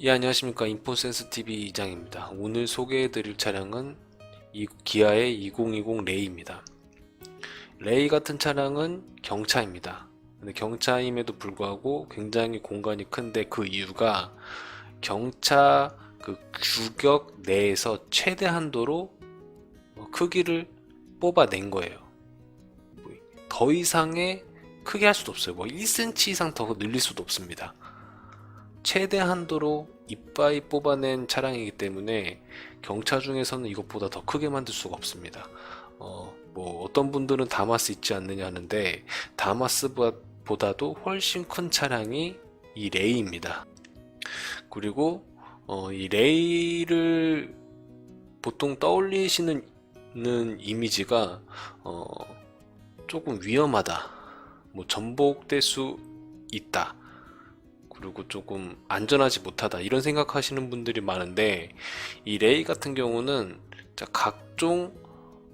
예, 안녕하십니까. 인포센스TV 이장입니다. 오늘 소개해드릴 차량은 기아의 2020 레이입니다. 레이 같은 차량은 경차입니다. 근데 경차임에도 불구하고 굉장히 공간이 큰데 그 이유가 경차 그 규격 내에서 최대 한도로 크기를 뽑아낸 거예요. 더 이상의 크게 할 수도 없어요. 뭐 1cm 이상 더 늘릴 수도 없습니다. 최대 한도로 이빠이 뽑아낸 차량이기 때문에 경차 중에서는 이것보다 더 크게 만들 수가 없습니다. 뭐 어떤 분들은 다마스 있지 않느냐 하는데 다마스보다도 훨씬 큰 차량이 이 레이입니다. 그리고 이 레이를 보통 떠올리시는 이미지가 조금 위험하다, 뭐 전복될 수 있다, 그리고 조금 안전하지 못하다 이런 생각하시는 분들이 많은데, 이 레이 같은 경우는 각종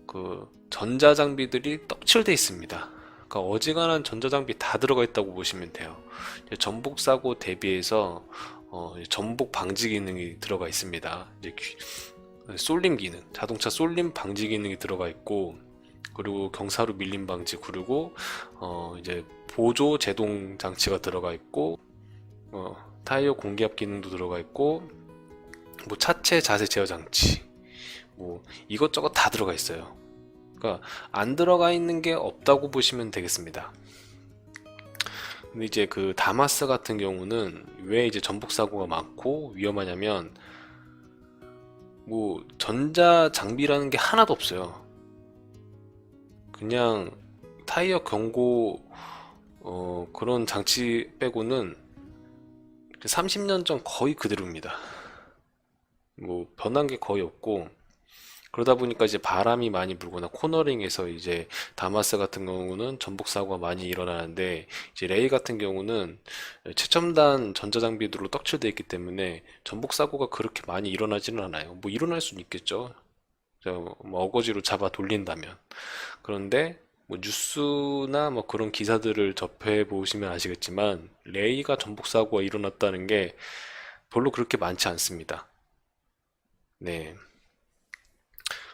그 전자장비들이 떡칠돼 있습니다. 그러니까 어지간한 전자장비 다 들어가 있다고 보시면 돼요. 전복 사고 대비해서 전복 방지 기능이 들어가 있습니다. 이제 쏠림 기능, 자동차 쏠림 방지 기능이 들어가 있고, 그리고 경사로 밀림 방지, 그리고 이제 보조 제동 장치가 들어가 있고, 타이어 공기압 기능도 들어가 있고, 뭐 차체 자세 제어 장치, 뭐 이것저것 다 들어가 있어요. 그러니까 안 들어가 있는 게 없다고 보시면 되겠습니다. 근데 이제 그 다마스 같은 경우는 왜 이제 전복 사고가 많고 위험하냐면, 뭐 전자 장비라는 게 하나도 없어요. 그냥 타이어 경고 그런 장치 빼고는 30년 전 거의 그대로입니다. 뭐 변한 게 거의 없고, 그러다 보니까 이제 바람이 많이 불거나 코너링에서 이제 다마스 같은 경우는 전복 사고가 많이 일어나는데, 이제 레이 같은 경우는 최첨단 전자장비들로 떡칠되어 있기 때문에 전복 사고가 그렇게 많이 일어나지는 않아요. 뭐 일어날 수는 있겠죠. 뭐 어거지로 잡아 돌린다면. 그런데 뭐 뉴스나 뭐 그런 기사들을 접해 보시면 아시겠지만, 레이가 전복 사고가 일어났다는 게 별로 그렇게 많지 않습니다. 네.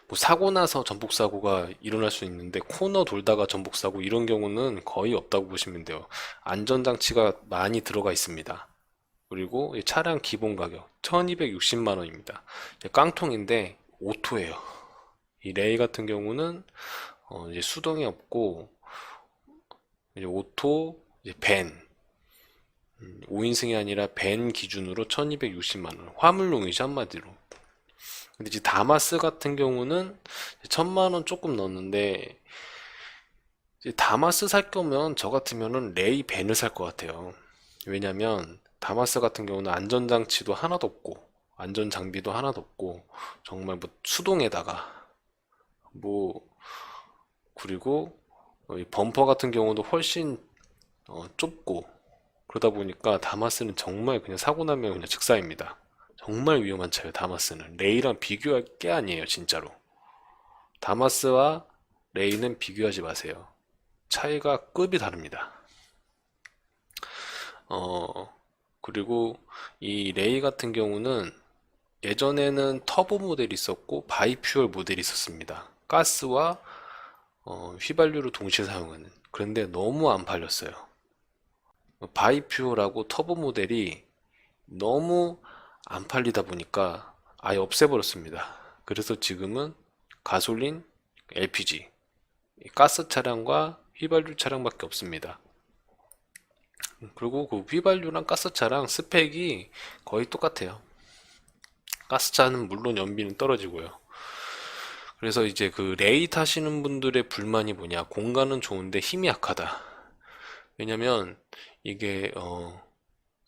뭐 사고 나서 전복 사고가 일어날 수 있는데, 코너 돌다가 전복 사고 이런 경우는 거의 없다고 보시면 돼요. 안전장치가 많이 들어가 있습니다. 그리고 이 차량 기본 가격 1260만 원입니다. 깡통인데 오토예요. 이 레이 같은 경우는 이제 수동이 없고, 이제 오토, 이제 밴, 5인승이 아니라 밴 기준으로 1260만 원. 화물용이죠, 한마디로. 근데 이제 다마스 같은 경우는 1000만 원 조금 넣었는데, 이제 다마스 살 거면 저 같으면은 레이 밴을 살 것 같아요. 왜냐면 다마스 같은 경우는 안전장치도 하나도 없고, 안전장비도 하나도 없고, 정말 뭐 수동에다가 뭐, 그리고 이 범퍼 같은 경우도 훨씬 좁고, 그러다 보니까 다마스는 정말 그냥 사고 나면 그냥 즉사입니다. 정말 위험한 차예요, 다마스는. 레이랑 비교할 게 아니에요, 진짜로. 다마스와 레이는 비교하지 마세요. 차이가 급이 다릅니다. 어, 그리고 이 레이 같은 경우는 예전에는 터보 모델이 있었고 바이퓨얼 모델이 있었습니다. 가스와 휘발유를 동시에 사용하는. 그런데 너무 안 팔렸어요. 바이퓨어라고 터보 모델이 너무 안 팔리다 보니까 아예 없애버렸습니다. 그래서 지금은 가솔린, LPG, 가스 차량과 휘발유 차량밖에 없습니다. 그리고 그 휘발유랑 가스 차량 스펙이 거의 똑같아요. 가스 차는 물론 연비는 떨어지고요. 그래서 이제 그 레이 타시는 분들의 불만이 뭐냐, 공간은 좋은데 힘이 약하다. 왜냐면 이게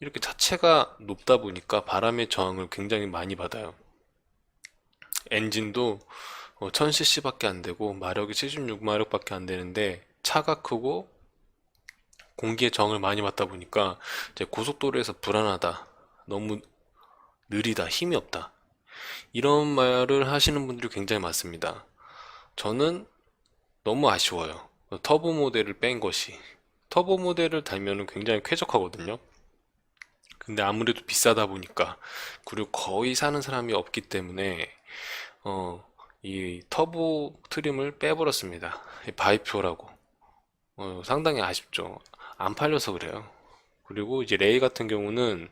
이렇게 자체가 높다 보니까 바람의 저항을 굉장히 많이 받아요. 엔진도 1000cc밖에 안 되고 마력이 76마력밖에 안 되는데, 차가 크고 공기의 저항을 많이 받다 보니까 이제 고속도로에서 불안하다, 너무 느리다, 힘이 없다, 이런 말을 하시는 분들이 굉장히 많습니다. 저는 너무 아쉬워요. 터보 모델을 뺀 것이. 터보 모델을 달면은 굉장히 쾌적하거든요. 근데 아무래도 비싸다 보니까, 그리고 거의 사는 사람이 없기 때문에 이 터보 트림을 빼버렸습니다. 이 바이표라고. 상당히 아쉽죠. 안 팔려서 그래요. 그리고 이제 레이 같은 경우는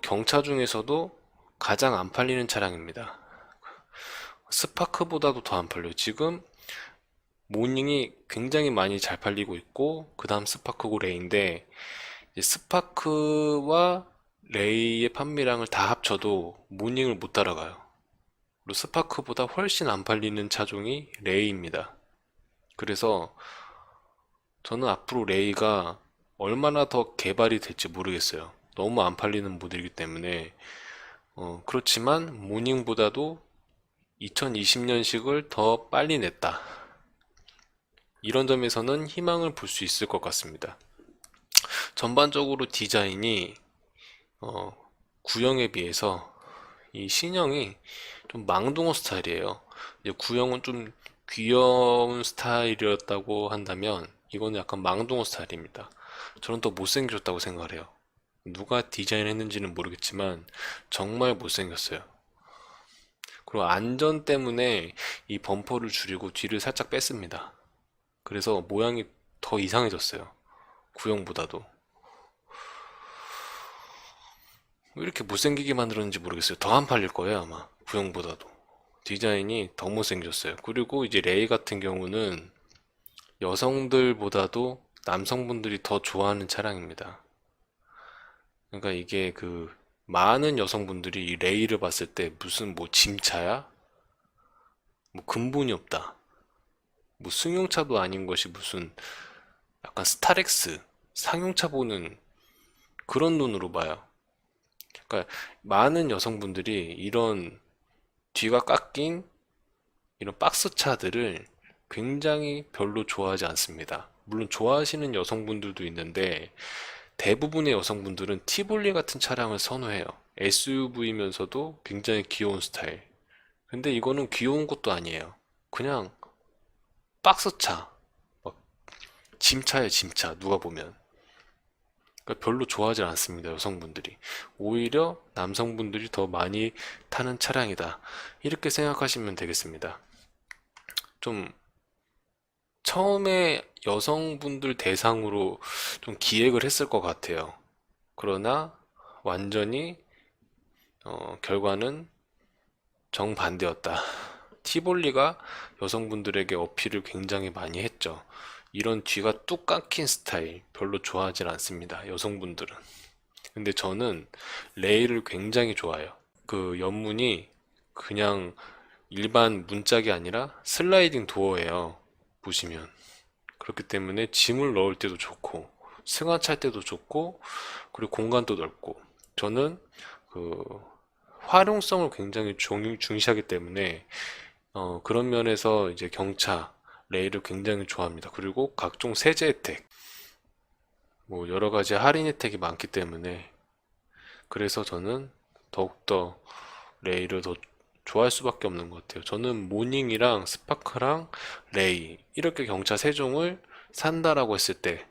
경차 중에서도 가장 안 팔리는 차량입니다. 스파크보다도 더 안 팔려요. 지금 모닝이 굉장히 많이 잘 팔리고 있고, 그 다음 스파크고 레이인데, 이제 스파크와 레이의 판매량을 다 합쳐도 모닝을 못 따라가요. 그리고 스파크보다 훨씬 안 팔리는 차종이 레이입니다. 그래서 저는 앞으로 레이가 얼마나 더 개발이 될지 모르겠어요. 너무 안 팔리는 모델이기 때문에. 그렇지만 모닝보다도 2020년식을 더 빨리 냈다. 이런 점에서는 희망을 볼 수 있을 것 같습니다. 전반적으로 디자인이 구형에 비해서 이 신형이 좀 망둥어 스타일이에요. 이제 구형은 좀 귀여운 스타일이었다고 한다면 이거는 약간 망둥어 스타일입니다. 저는 더 못생겼다고 생각을 해요. 누가 디자인했는지는 모르겠지만 정말 못생겼어요. 그리고 안전 때문에 이 범퍼를 줄이고 뒤를 살짝 뺐습니다. 그래서 모양이 더 이상해졌어요. 구형보다도. 왜 이렇게 못생기게 만들었는지 모르겠어요. 더 안 팔릴 거예요, 아마. 구형보다도. 디자인이 더 못생겼어요. 그리고 이제 레이 같은 경우는 여성들보다도 남성분들이 더 좋아하는 차량입니다. 그러니까 이게 많은 여성분들이 이 레이를 봤을 때 무슨 뭐 짐차야? 뭐 근본이 없다. 뭐 승용차도 아닌 것이 무슨 약간 스타렉스, 상용차 보는 그런 눈으로 봐요. 그러니까 많은 여성분들이 이런 뒤가 깎인 이런 박스차들을 굉장히 별로 좋아하지 않습니다. 물론 좋아하시는 여성분들도 있는데 대부분의 여성분들은 티볼리 같은 차량을 선호해요. SUV이면서도 굉장히 귀여운 스타일. 근데 이거는 귀여운 것도 아니에요. 그냥 박스차, 막 짐차예요, 짐차. 누가 보면. 그러니까 별로 좋아하지 않습니다, 여성분들이. 오히려 남성분들이 더 많이 타는 차량이다. 이렇게 생각하시면 되겠습니다. 좀 처음에 여성분들 대상으로 좀 기획을 했을 것 같아요. 그러나 완전히 결과는 정반대였다. 티볼리가 여성분들에게 어필을 굉장히 많이 했죠. 이런 뒤가 뚝 깎인 스타일 별로 좋아하진 않습니다, 여성분들은. 근데 저는 레일을 굉장히 좋아해요. 그 옆문이 그냥 일반 문짝이 아니라 슬라이딩 도어예요. 보시면. 그렇기 때문에 짐을 넣을 때도 좋고, 승하차할 때도 좋고, 그리고 공간도 넓고. 저는 그 활용성을 굉장히 중시하기 때문에 그런 면에서 이제 경차, 레일을 굉장히 좋아합니다. 그리고 각종 세제 혜택, 뭐 여러 가지 할인 혜택이 많기 때문에 그래서 저는 더욱더 레이를 더 좋아할 수밖에 없는 것 같아요. 저는 모닝이랑 스파크랑 레이 이렇게 경차 세 종을 산다라고 했을 때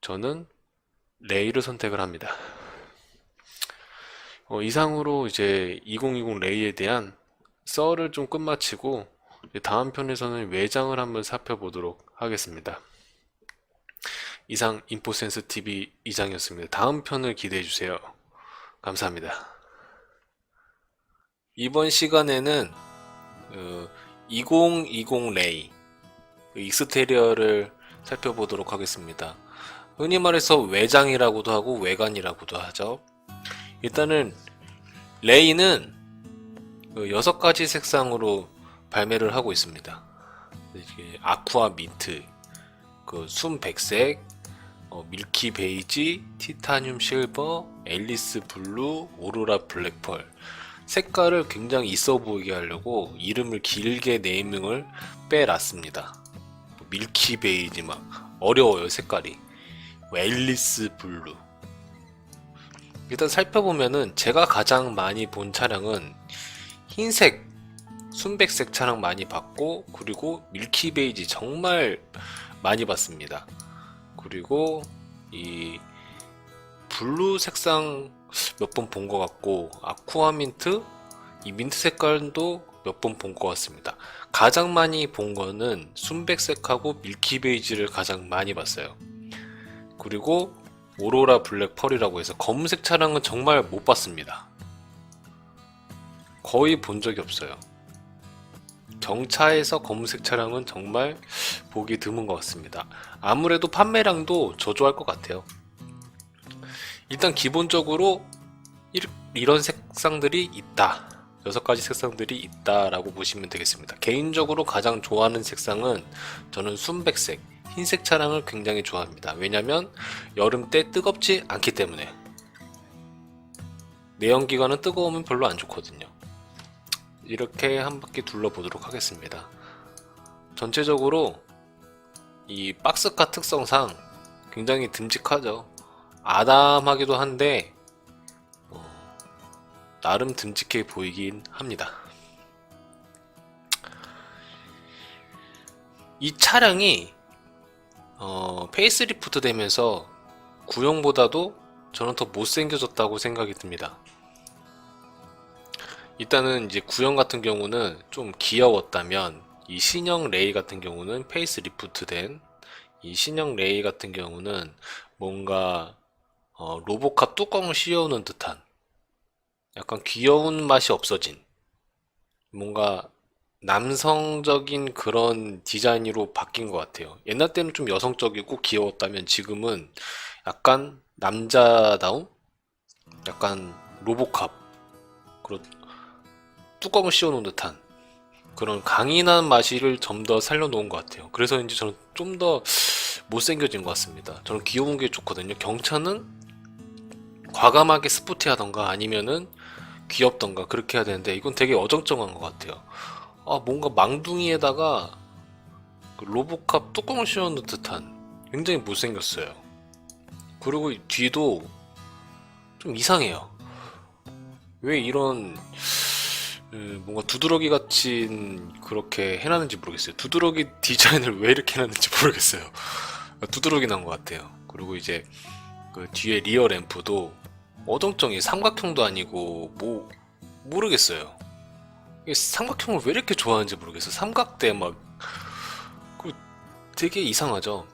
저는 레이를 선택을 합니다. 이상으로 이제 2020 레이에 대한 썰을 좀 끝마치고 다음 편에서는 외장을 한번 살펴보도록 하겠습니다. 이상 인포센스 TV 이장이었습니다. 다음 편을 기대해 주세요. 감사합니다. 이번 시간에는 2020 레이 익스테리어를 살펴보도록 하겠습니다. 흔히 말해서 외장이라고도 하고 외관이라고도 하죠. 일단은 레이는 6가지 색상으로 발매를 하고 있습니다. 이게 아쿠아 민트, 순백색, 밀키 베이지, 티타늄 실버, 앨리스 블루, 오로라 블랙펄. 색깔을 굉장히 있어 보이게 하려고 이름을 길게 네이밍을 빼놨습니다. 밀키 베이지 막 어려워요, 색깔이. 앨리스 블루. 일단 살펴보면은 제가 가장 많이 본 차량은 흰색, 순백색 차량 많이 봤고, 그리고 밀키 베이지 정말 많이 봤습니다. 그리고 이 블루 색상 몇 번 본 것 같고, 아쿠아 민트, 이 민트 색깔도 몇 번 본 것 같습니다. 가장 많이 본 거는 순백색하고 밀키 베이지를 가장 많이 봤어요. 그리고 오로라 블랙 펄이라고 해서 검은색 차량은 정말 못 봤습니다. 거의 본 적이 없어요. 경차에서 검은색 차량은 정말 보기 드문 것 같습니다. 아무래도 판매량도 저조할 것 같아요. 일단 기본적으로 이런 색상들이 있다. 6가지 색상들이 있다라고 보시면 되겠습니다. 개인적으로 가장 좋아하는 색상은 저는 순백색, 흰색 차량을 굉장히 좋아합니다. 왜냐면 여름 때 뜨겁지 않기 때문에. 내연기관은 뜨거우면 별로 안 좋거든요. 이렇게 한 바퀴 둘러보도록 하겠습니다. 전체적으로 이 박스카 특성상 굉장히 듬직하죠. 아담하기도 한데 나름 듬직해 보이긴 합니다. 이 차량이 페이스리프트 되면서 구형보다도 저는 더 못생겨졌다고 생각이 듭니다. 일단은 이제 구형 같은 경우는 좀 귀여웠다면 이 신형 레이 같은 경우는 페이스리프트 된 이 신형 레이 같은 경우는 뭔가 로보캅 뚜껑을 씌워놓은 듯한 약간 귀여운 맛이 없어진 뭔가 남성적인 그런 디자인으로 바뀐 것 같아요. 옛날 때는 좀 여성적이고 귀여웠다면 지금은 약간 남자다움? 약간 로보캅 그런 뚜껑을 씌워놓은 듯한 그런 강인한 맛을 좀 더 살려놓은 것 같아요. 그래서 이제 저는 좀 더 못생겨진 것 같습니다. 저는 귀여운 게 좋거든요. 경차는 과감하게 스포티하던가 아니면은 귀엽던가 그렇게 해야 되는데 이건 되게 어정쩡한 것 같아요. 뭔가 망둥이에다가 그 로보캅 뚜껑을 씌워놓은 듯한 굉장히 못생겼어요. 그리고 뒤도 좀 이상해요. 왜 이런 뭔가 두드러기 같이 그렇게 해놨는지 모르겠어요. 두드러기 디자인을 왜 이렇게 해놨는지 모르겠어요. 두드러기 난 것 같아요. 그리고 이제 그 뒤에 리어 램프도 어정쩡해. 삼각형도 아니고 뭐 모르겠어요. 이게 삼각형을 왜 이렇게 좋아하는지 모르겠어요. 삼각대 막 되게 이상하죠.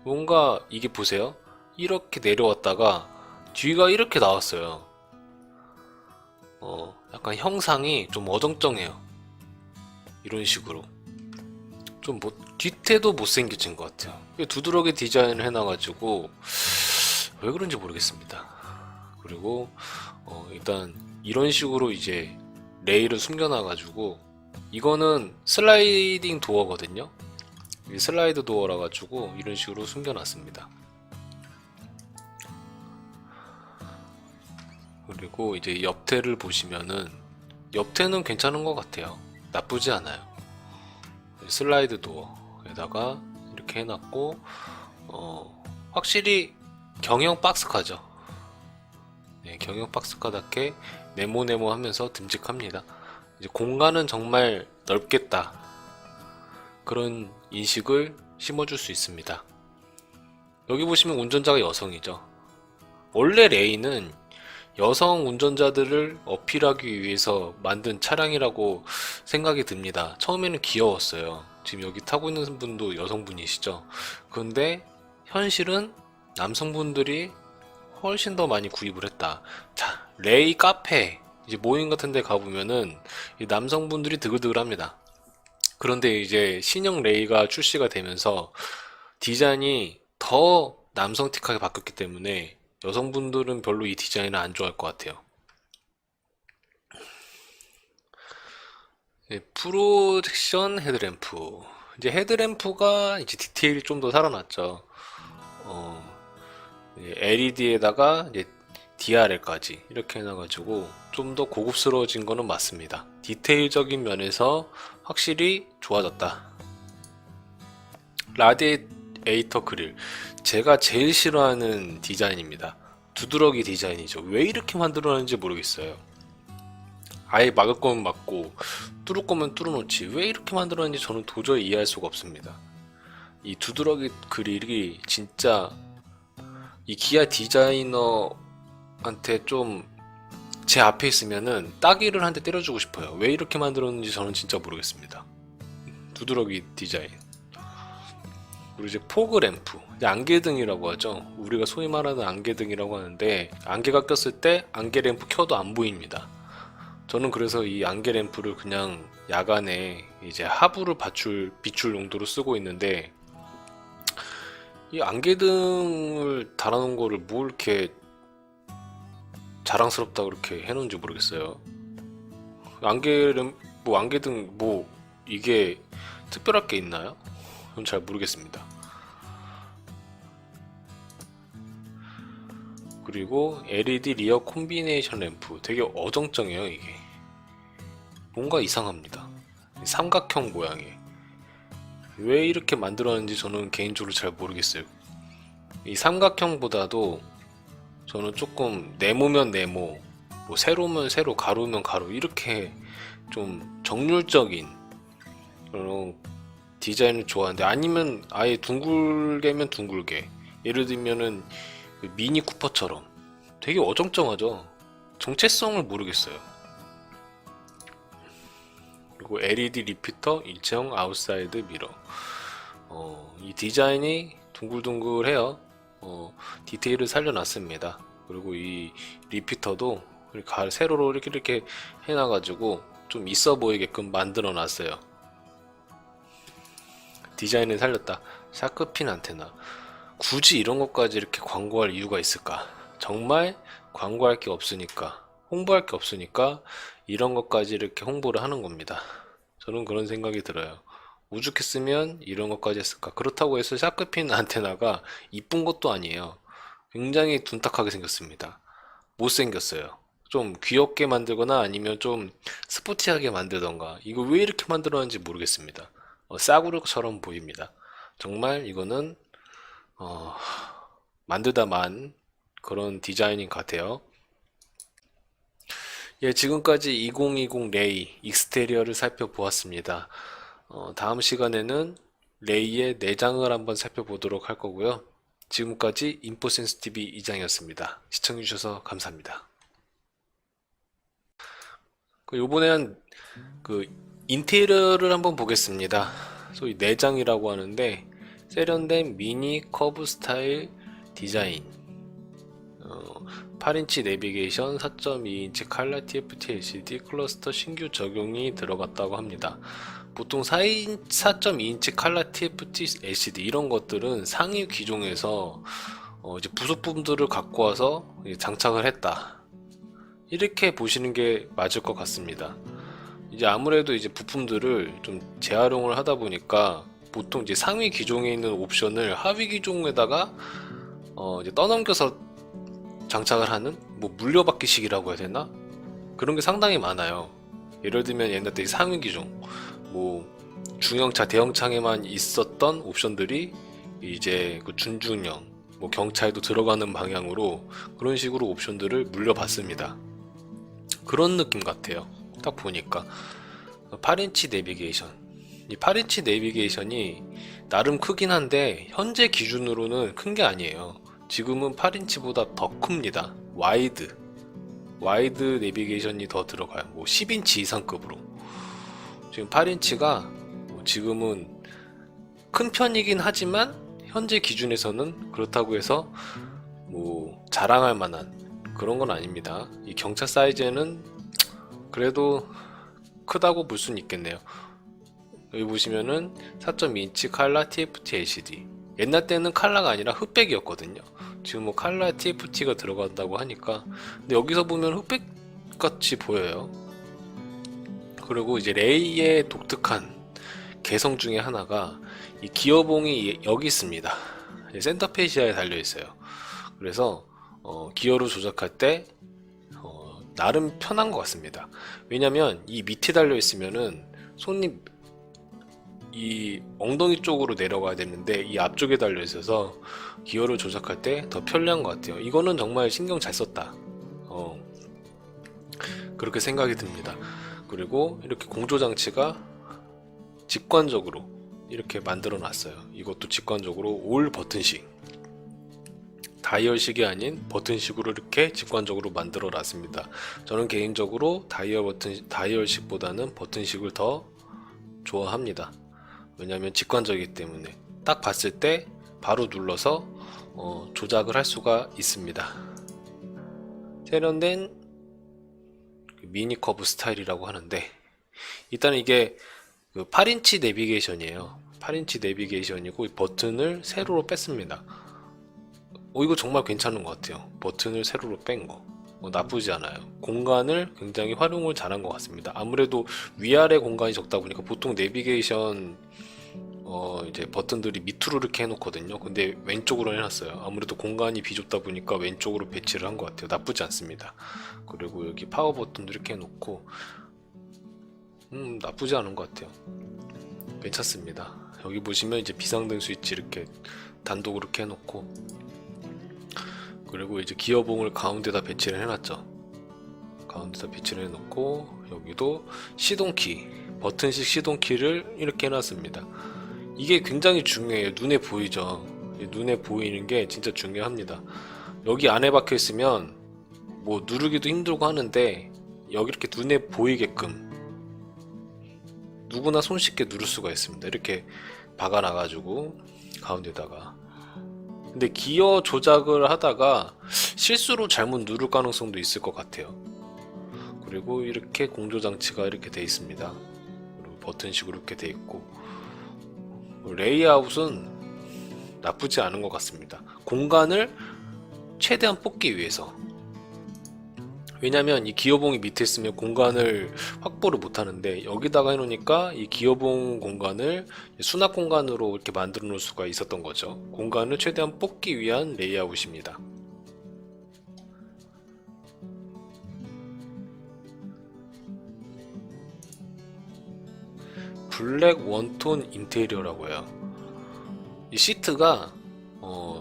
뭔가 이게 보세요. 이렇게 내려왔다가 뒤가 이렇게 나왔어요. 약간 형상이 좀 어정쩡해요. 이런 식으로 좀 뒤태도 못생겨진 것 같아요. 두드러기 디자인을 해놔가지고 왜 그런지 모르겠습니다. 그리고 일단 이런 식으로 이제 레일을 숨겨놔가지고 이거는 슬라이딩 도어거든요. 슬라이드 도어라 가지고 이런 식으로 숨겨놨습니다. 그리고 이제 옆태를 보시면은 옆태는 괜찮은 것 같아요. 나쁘지 않아요. 슬라이드 도어에다가 이렇게 해놨고 확실히 경형 박스카죠. 네, 경형 박스카답게 네모네모하면서 듬직합니다. 이제 공간은 정말 넓겠다 그런 인식을 심어줄 수 있습니다. 여기 보시면 운전자가 여성이죠. 원래 레이는 여성 운전자들을 어필하기 위해서 만든 차량이라고 생각이 듭니다. 처음에는 귀여웠어요. 지금 여기 타고 있는 분도 여성분이시죠. 그런데 현실은 남성분들이 훨씬 더 많이 구입을 했다. 자, 레이 카페 이제 모임 같은 데 가보면은 이 남성분들이 드글드글합니다. 그런데 이제 신형 레이가 출시가 되면서 디자인이 더 남성틱하게 바뀌었기 때문에 여성분들은 별로 이 디자인을 안 좋아할 것 같아요. 네, 프로젝션 헤드램프. 이제 헤드램프가 이제 디테일이 좀 더 살아났죠. LED에다가 이제 DRL까지 이렇게 해놔가지고 좀 더 고급스러워진 거는 맞습니다. 디테일적인 면에서 확실히 좋아졌다. 라디에이터 그릴. 제가 제일 싫어하는 디자인입니다. 두드러기 디자인이죠. 왜 이렇게 만들어놨는지 모르겠어요. 아예 막을 거면 막고 뚫을 거면 뚫어놓지 왜 이렇게 만들어놨는지 저는 도저히 이해할 수가 없습니다. 이 두드러기 그릴이 진짜 이 기아 디자이너 좀 제 앞에 있으면은 따기를 한 대 때려주고 싶어요. 왜 이렇게 만들었는지 저는 진짜 모르겠습니다. 두드러기 디자인. 그리고 이제 포그 램프, 이제 안개등이라고 하죠. 우리가 소위 말하는 안개등이라고 하는데, 안개가 꼈을 때 안개 램프 켜도 안 보입니다. 저는 그래서 이 안개 램프를 그냥 야간에 이제 하부를 비출 용도로 쓰고 있는데, 이 안개등을 달아놓은 거를 뭐 이렇게 자랑스럽다 그렇게 해놓은지 모르겠어요. 안개등 뭐 이게 특별할 게 있나요? 전 잘 모르겠습니다. 그리고 LED 리어 콤비네이션 램프, 되게 어정쩡해요. 이게 뭔가 이상합니다. 삼각형 모양의, 왜 이렇게 만들었는지 저는 개인적으로 잘 모르겠어요. 이 삼각형보다도 저는 조금 네모면 네모, 뭐 세로면 세로, 가로면 가로, 이렇게 좀 정률적인 그런 디자인을 좋아하는데, 아니면 아예 둥글게면 둥글게, 예를 들면은 그 미니 쿠퍼처럼 되게 어정쩡하죠. 정체성을 모르겠어요. 그리고 LED 리피터, 일체형 아웃사이드 미러. 이 디자인이 둥글둥글해요. 디테일을 살려놨습니다. 그리고 이 리피터도 세로로 이렇게 해놔가지고 좀 있어 보이게끔 만들어놨어요. 디자인을 살렸다. 샤크핀 안테나. 굳이 이런 것까지 이렇게 광고할 이유가 있을까? 정말 광고할 게 없으니까, 홍보할 게 없으니까 이런 것까지 이렇게 홍보를 하는 겁니다. 저는 그런 생각이 들어요. 오죽했으면 이런 것까지 했을까? 그렇다고 해서 샤크핀 안테나가 이쁜 것도 아니에요. 굉장히 둔탁하게 생겼습니다. 못생겼어요. 좀 귀엽게 만들거나 아니면 좀 스포티하게 만들던가, 이거 왜 이렇게 만들었는지 모르겠습니다. 싸구려처럼 보입니다. 정말 이거는 만들다만 그런 디자인인 것 같아요. 예, 지금까지 2020 레이 익스테리어를 살펴보았습니다. 다음 시간에는 레이의 내장을 한번 살펴보도록 할 거고요. 지금까지 인포센스TV 이장이었습니다. 시청해주셔서 감사합니다. 요번엔 그 인테리어를 한번 보겠습니다. 소위 내장이라고 하는데, 세련된 미니 커브 스타일 디자인, 8인치 내비게이션, 4.2인치 칼라 TFT LCD 클러스터 신규 적용이 들어갔다고 합니다. 보통 4.2인치 칼라 TFT LCD 이런 것들은 상위 기종에서 이제 부속품들을 갖고 와서 장착을 했다, 이렇게 보시는 게 맞을 것 같습니다. 이제 아무래도 이제 부품들을 좀 재활용을 하다 보니까 보통 이제 상위 기종에 있는 옵션을 하위 기종에다가 이제 떠넘겨서 장착을 하는, 뭐 물려받기식이라고 해야 되나? 그런 게 상당히 많아요. 예를 들면 옛날 때 상위 기종, 뭐 중형차, 대형차에만 있었던 옵션들이 이제 그 준중형, 뭐 경차에도 들어가는 방향으로 그런 식으로 옵션들을 물려받습니다. 그런 느낌 같아요. 딱 보니까 8인치 내비게이션, 이 8인치 내비게이션이 나름 크긴 한데 현재 기준으로는 큰 게 아니에요. 지금은 8인치보다 더 큽니다. 와이드 내비게이션이 더 들어가요. 뭐 10인치 이상급으로. 지금 8인치가 지금은 큰 편이긴 하지만 현재 기준에서는 그렇다고 해서 뭐 자랑할 만한 그런 건 아닙니다. 이 경차 사이즈는 그래도 크다고 볼 수는 있겠네요. 여기 보시면은 4.2인치 칼라 TFT LCD. 옛날 때는 칼라가 아니라 흑백이었거든요. 지금 뭐 칼라 TFT가 들어간다고 하니까, 근데 여기서 보면 흑백 같이 보여요. 그리고 이제 레이의 독특한 개성 중에 하나가 이 기어봉이 여기 있습니다. 센터 페시아에 달려 있어요. 그래서 기어를 조작할 때 나름 편한 것 같습니다. 왜냐면 이 밑에 달려 있으면은 손이 이 엉덩이 쪽으로 내려가야 되는데 이 앞쪽에 달려 있어서 기어를 조작할 때 더 편리한 것 같아요. 이거는 정말 신경 잘 썼다, 그렇게 생각이 듭니다. 그리고 이렇게 공조 장치가 직관적으로 이렇게 만들어 놨어요. 이것도 직관적으로 올 버튼식 다이얼식이 아닌 버튼식으로 이렇게 직관적으로 만들어 놨습니다. 저는 개인적으로 다이얼식보다는 버튼식을 더 좋아합니다. 왜냐하면 직관적이기 때문에 딱 봤을 때 바로 눌러서 조작을 할 수가 있습니다. 세련된 미니 커브 스타일이라고 하는데, 일단 이게 8인치 내비게이션이에요. 8인치 내비게이션이고 버튼을 세로로 뺐습니다. 이거 정말 괜찮은 것 같아요. 버튼을 세로로 뺀 거. 나쁘지 않아요. 공간을 굉장히 활용을 잘한 것 같습니다. 아무래도 위아래 공간이 적다 보니까 보통 내비게이션 이제 버튼들이 밑으로 이렇게 해놓거든요. 근데 왼쪽으로 해놨어요. 아무래도 공간이 비좁다 보니까 왼쪽으로 배치를 한 것 같아요. 나쁘지 않습니다. 그리고 여기 파워 버튼도 이렇게 해놓고 나쁘지 않은 것 같아요. 괜찮습니다. 여기 보시면 이제 비상등 스위치 이렇게 단독으로 이렇게 해놓고, 그리고 이제 기어봉을 가운데다 배치를 해놨죠. 가운데다 배치를 해놓고, 여기도 시동키, 버튼식 시동키를 이렇게 해놨습니다. 이게 굉장히 중요해요. 눈에 보이죠. 눈에 보이는 게 진짜 중요합니다. 여기 안에 박혀 있으면 뭐 누르기도 힘들고 하는데, 여기 이렇게 눈에 보이게끔 누구나 손쉽게 누를 수가 있습니다. 이렇게 박아놔가지고 가운데다가. 근데 기어 조작을 하다가 실수로 잘못 누를 가능성도 있을 것 같아요. 그리고 이렇게 공조장치가 이렇게 돼 있습니다. 그리고 버튼식으로 이렇게 돼 있고, 레이아웃은 나쁘지 않은 것 같습니다. 공간을 최대한 뽑기 위해서. 왜냐면 이 기어봉이 밑에 있으면 공간을 확보를 못 하는데, 여기다가 해놓으니까 이 기어봉 공간을 수납 공간으로 이렇게 만들어 놓을 수가 있었던 거죠. 공간을 최대한 뽑기 위한 레이아웃입니다. 블랙 원톤 인테리어라고 해요. 이 시트가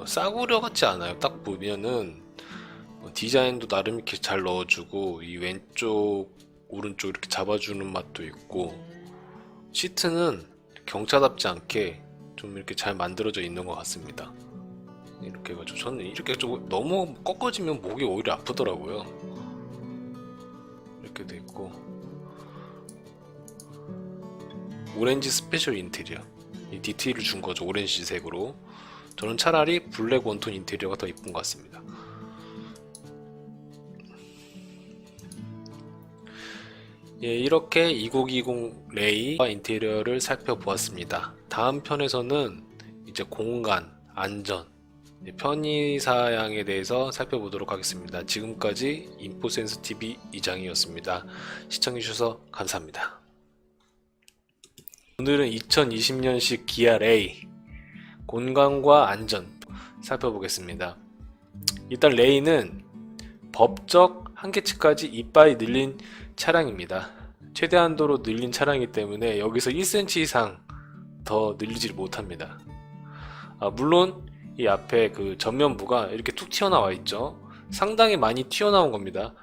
싸구려 같지 않아요. 딱 보면은 디자인도 나름 이렇게 잘 넣어주고, 이 왼쪽 오른쪽 이렇게 잡아주는 맛도 있고, 시트는 경차답지 않게 좀 이렇게 잘 만들어져 있는 것 같습니다. 이렇게 해가지고 저는 이렇게 좀 너무 꺾어지면 목이 오히려 아프더라고요. 이렇게 돼 있고, 오렌지 스페셜 인테리어, 이 디테일을 준 거죠. 오렌지색으로. 저는 차라리 블랙 원톤 인테리어가 더 이쁜 것 같습니다. 예, 이렇게 2020 레이와 인테리어를 살펴보았습니다. 다음 편에서는 이제 공간, 안전, 편의사양에 대해서 살펴보도록 하겠습니다. 지금까지 인포센스TV 이장이었습니다. 시청해주셔서 감사합니다. 오늘은 2020년식 기아 레이 공간과 안전 살펴보겠습니다. 일단 레이는 법적 한계치까지 이빠이 늘린 차량입니다. 최대한도로 늘린 차량이기 때문에 여기서 1cm 이상 더 늘리지 못합니다. 물론 이 앞에 그 전면부가 이렇게 툭 튀어나와 있죠. 상당히 많이 튀어나온 겁니다.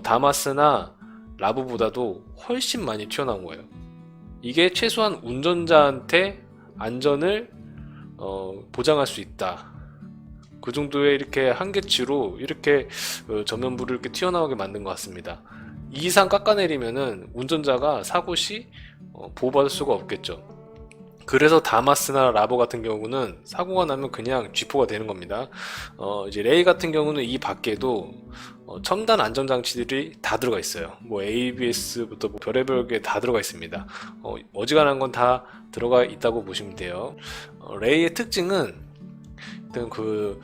다마스나 라브보다도 훨씬 많이 튀어나온 거예요. 이게 최소한 운전자한테 안전을 보장할 수 있다. 그 정도의 이렇게 한계치로 이렇게 전면부를 이렇게 튀어나오게 만든 것 같습니다. 이 이상 깎아내리면은 운전자가 사고 시 보호받을 수가 없겠죠. 그래서 다마스나 라보 같은 경우는 사고가 나면 그냥 쥐포가 되는 겁니다. 이제 레이 같은 경우는 이 밖에도 첨단 안전장치들이 다 들어가 있어요. 뭐 ABS부터 뭐 별의별 게 다 들어가 있습니다. 어지간한 건 다 들어가 있다고 보시면 돼요. 레이의 특징은 일단 그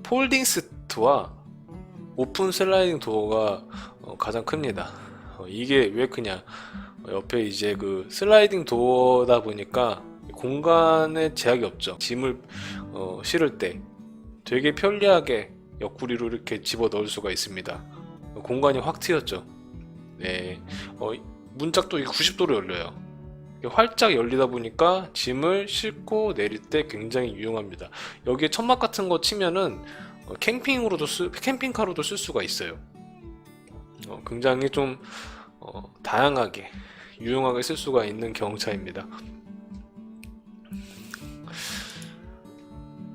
폴딩 시트와 오픈 슬라이딩 도어가 가장 큽니다. 이게 왜 크냐? 옆에 이제 그 슬라이딩 도어다 보니까 공간에 제약이 없죠. 짐을 실을 때 되게 편리하게 옆구리로 이렇게 집어 넣을 수가 있습니다. 공간이 확 트였죠. 네, 문짝도 90도로 열려요. 활짝 열리다 보니까 짐을 싣고 내릴 때 굉장히 유용합니다. 여기에 천막 같은 거 치면은 캠핑카로도 쓸 수가 있어요. 굉장히 좀 다양하게 유용하게 쓸 수가 있는 경차입니다.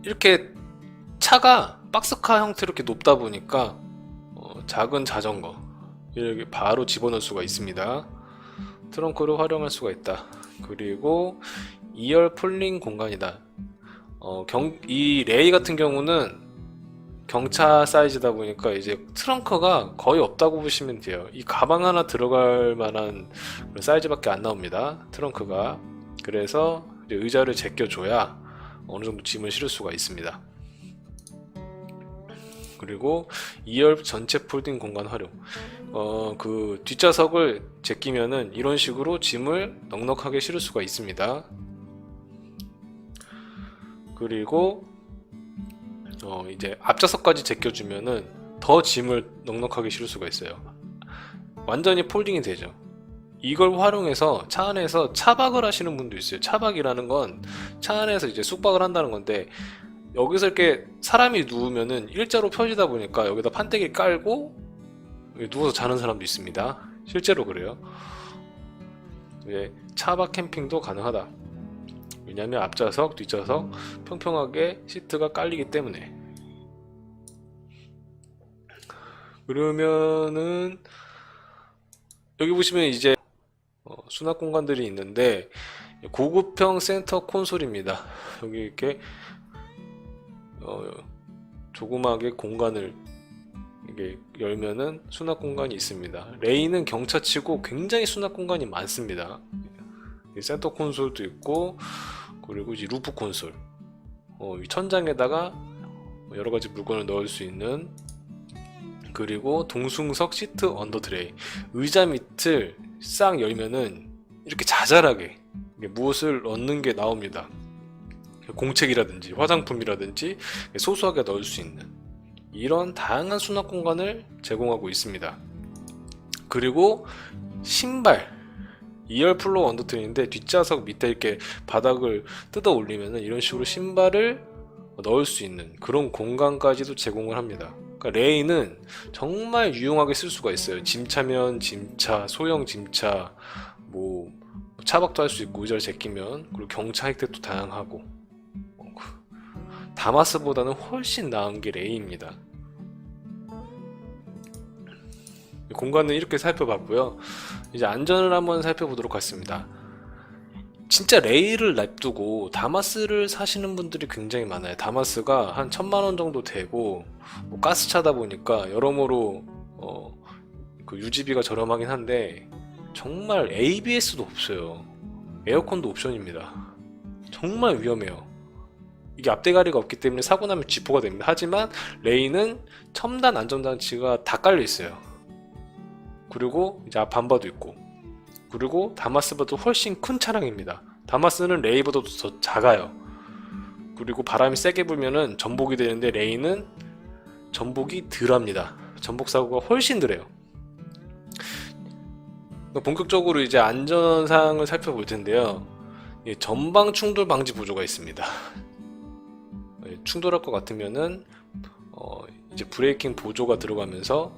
이렇게 차가 박스카 형태로 이렇게 높다 보니까 작은 자전거 이렇게 바로 집어넣을 수가 있습니다. 트렁크로 활용할 수가 있다. 그리고 2열 폴링 공간이다. 이 레이 같은 경우는 경차 사이즈다 보니까 이제 트렁크가 거의 없다고 보시면 돼요. 이 가방 하나 들어갈 만한 그런 사이즈밖에 안 나옵니다, 트렁크가. 그래서 이제 의자를 제껴줘야 어느 정도 짐을 실을 수가 있습니다. 그리고 2열 전체 폴딩 공간 활용. 그 뒷좌석을 제끼면은 이런 식으로 짐을 넉넉하게 실을 수가 있습니다. 그리고 이제 앞좌석까지 제껴주면은 더 짐을 넉넉하게 실을 수가 있어요. 완전히 폴딩이 되죠. 이걸 활용해서 차 안에서 차박을 하시는 분도 있어요. 차박이라는 건 차 안에서 이제 숙박을 한다는 건데, 여기서 이렇게 사람이 누우면은 일자로 펴지다 보니까 여기다 판때기 깔고 누워서 자는 사람도 있습니다. 실제로 그래요. 차박 캠핑도 가능하다. 왜냐면 앞좌석, 뒷좌석 평평하게 시트가 깔리기 때문에. 그러면은 여기 보시면 이제 수납 공간들이 있는데, 고급형 센터 콘솔입니다. 여기 이렇게 조그맣게 공간을 이게 열면은 수납 공간이 있습니다. 레이는 경차치고 굉장히 수납 공간이 많습니다. 센터 콘솔도 있고, 그리고 이제 루프 콘솔, 이 천장에다가 여러 가지 물건을 넣을 수 있는, 그리고 동승석 시트 언더 트레이, 의자 밑을 싹 열면은 이렇게 자잘하게 무엇을 넣는 게 나옵니다. 공책이라든지 화장품이라든지 소소하게 넣을 수 있는 이런 다양한 수납 공간을 제공하고 있습니다. 그리고 신발, 2열 플로어 언더트레이인데 뒷좌석 밑에 이렇게 바닥을 뜯어 올리면은 이런 식으로 신발을 넣을 수 있는 그런 공간까지도 제공을 합니다. 그러니까 레이는 정말 유용하게 쓸 수가 있어요. 짐차면 짐차, 소형 짐차, 뭐 차박도 할 수 있고, 의자를 제끼면, 그리고 경차 혜택도 다양하고. 다마스보다는 훨씬 나은 게 레이입니다. 공간은 이렇게 살펴봤고요. 이제 안전을 한번 살펴보도록 하겠습니다. 진짜 레이를 놔두고 다마스를 사시는 분들이 굉장히 많아요. 다마스가 한 1000만원 정도 되고, 가스차다 보니까 여러모로 그 유지비가 저렴하긴 한데 정말 ABS도 없어요. 에어컨도 옵션입니다. 정말 위험해요. 이게 앞대가리가 없기 때문에 사고 나면 지포가 됩니다. 하지만 레이는 첨단 안전장치가 다 깔려 있어요. 그리고 이제 앞 밤바도 있고, 그리고 다마스보다 훨씬 큰 차량입니다. 다마스는 레이보다도 더 작아요. 그리고 바람이 세게 불면은 전복이 되는데 레이는 전복이 덜합니다. 전복 사고가 훨씬 덜해요. 본격적으로 이제 안전사항을 살펴볼 텐데요. 전방 충돌 방지 보조가 있습니다. 충돌할 것 같으면은 이제 브레이킹 보조가 들어가면서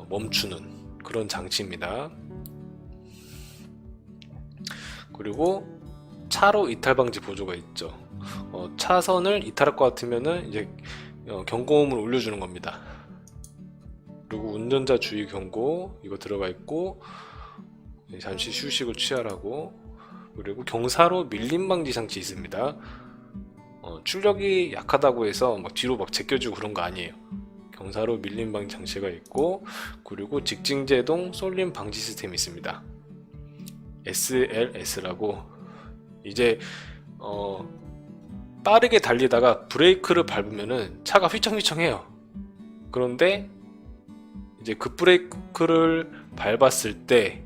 멈추는 그런 장치입니다. 그리고 차로 이탈 방지 보조가 있죠. 차선을 이탈할 것 같으면은 이제 경고음을 올려주는 겁니다. 그리고 운전자 주의 경고 이거 들어가 있고, 잠시 휴식을 취하라고. 그리고 경사로 밀림 방지 장치 있습니다. 출력이 약하다고 해서 막 뒤로 막 제껴주고 그런 거 아니에요. 경사로 밀림 방지 장치가 있고, 그리고 직진 제동 쏠림 방지 시스템이 있습니다. SLS라고. 이제 빠르게 달리다가 브레이크를 밟으면은 차가 휘청휘청해요. 그런데 이제 급브레이크를 밟았을 때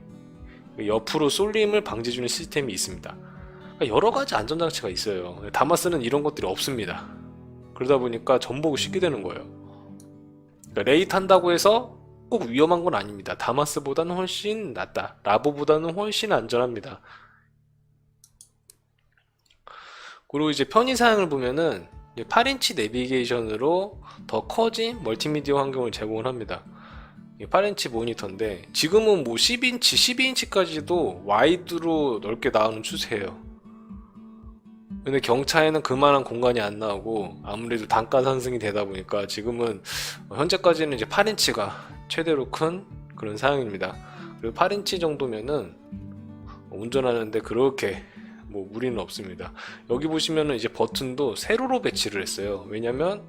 옆으로 쏠림을 방지해주는 시스템이 있습니다. 그러니까 여러 가지 안전장치가 있어요. 다마스는 이런 것들이 없습니다. 그러다 보니까 전복이 쉽게 되는 거예요. 그러니까 레이 탄다고 해서 꼭 위험한 건 아닙니다. 다마스보다는 훨씬 낫다. 라보보다는 훨씬 안전합니다. 그리고 이제 편의사양을 보면은 8인치 내비게이션으로 더 커진 멀티미디어 환경을 제공을 합니다. 8인치 모니터인데 지금은 뭐 10인치, 12인치까지도 와이드로 넓게 나오는 추세예요. 근데 경차에는 그만한 공간이 안 나오고 아무래도 단가 상승이 되다 보니까 지금은 현재까지는 이제 8인치가 최대로 큰 그런 사양입니다. 그리고 8인치 정도면은 운전하는데 그렇게 뭐 무리는 없습니다. 여기 보시면은 이제 버튼도 세로로 배치를 했어요. 왜냐면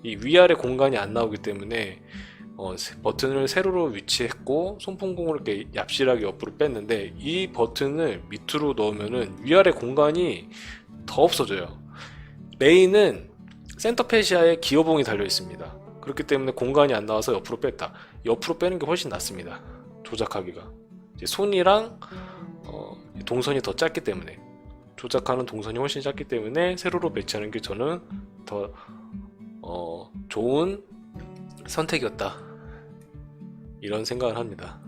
이 위아래 공간이 안 나오기 때문에 버튼을 세로로 위치했고 손풍공을 이렇게 얍실하게 옆으로 뺐는데, 이 버튼을 밑으로 넣으면은 위아래 공간이 더 없어져요. 레인은 센터 페시아에 기어봉이 달려 있습니다. 그렇기 때문에 공간이 안 나와서 옆으로 뺐다. 옆으로 빼는 게 훨씬 낫습니다. 조작하기가. 이제 손이랑 동선이 더 짧기 때문에, 조작하는 동선이 훨씬 짧기 때문에 세로로 배치하는 게 저는 더 좋은 선택이었다, 이런 생각을 합니다.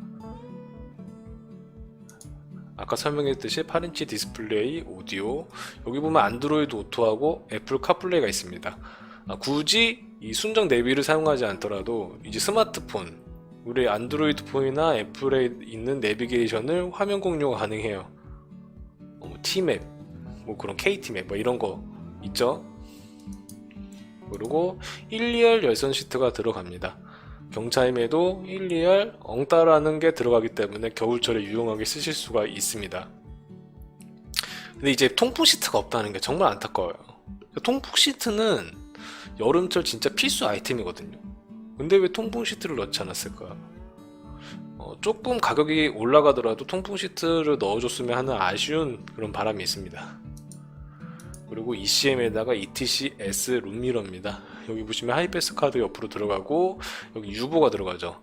아까 설명했듯이 8인치 디스플레이, 오디오, 여기 보면 안드로이드 오토하고 애플 카플레이가 있습니다. 굳이 이 순정 내비를 사용하지 않더라도 이제 스마트폰, 우리 안드로이드 폰이나 애플에 있는 내비게이션을 화면 공유가 가능해요. T맵, 뭐 그런 KT맵 뭐 이런 거 있죠. 그리고 1, 2열 열선 시트가 들어갑니다. 경차임에도 1, 2열 엉따라는 게 들어가기 때문에 겨울철에 유용하게 쓰실 수가 있습니다. 근데 이제 통풍 시트가 없다는 게 정말 안타까워요. 통풍 시트는 여름철 진짜 필수 아이템이거든요. 근데 왜 통풍 시트를 넣지 않았을까? 조금 가격이 올라가더라도 통풍 시트를 넣어줬으면 하는 아쉬운 그런 바람이 있습니다. 그리고 ECM에다가 ETC S 룸미러입니다. 여기 보시면 하이패스 카드 옆으로 들어가고 여기 유보가 들어가죠.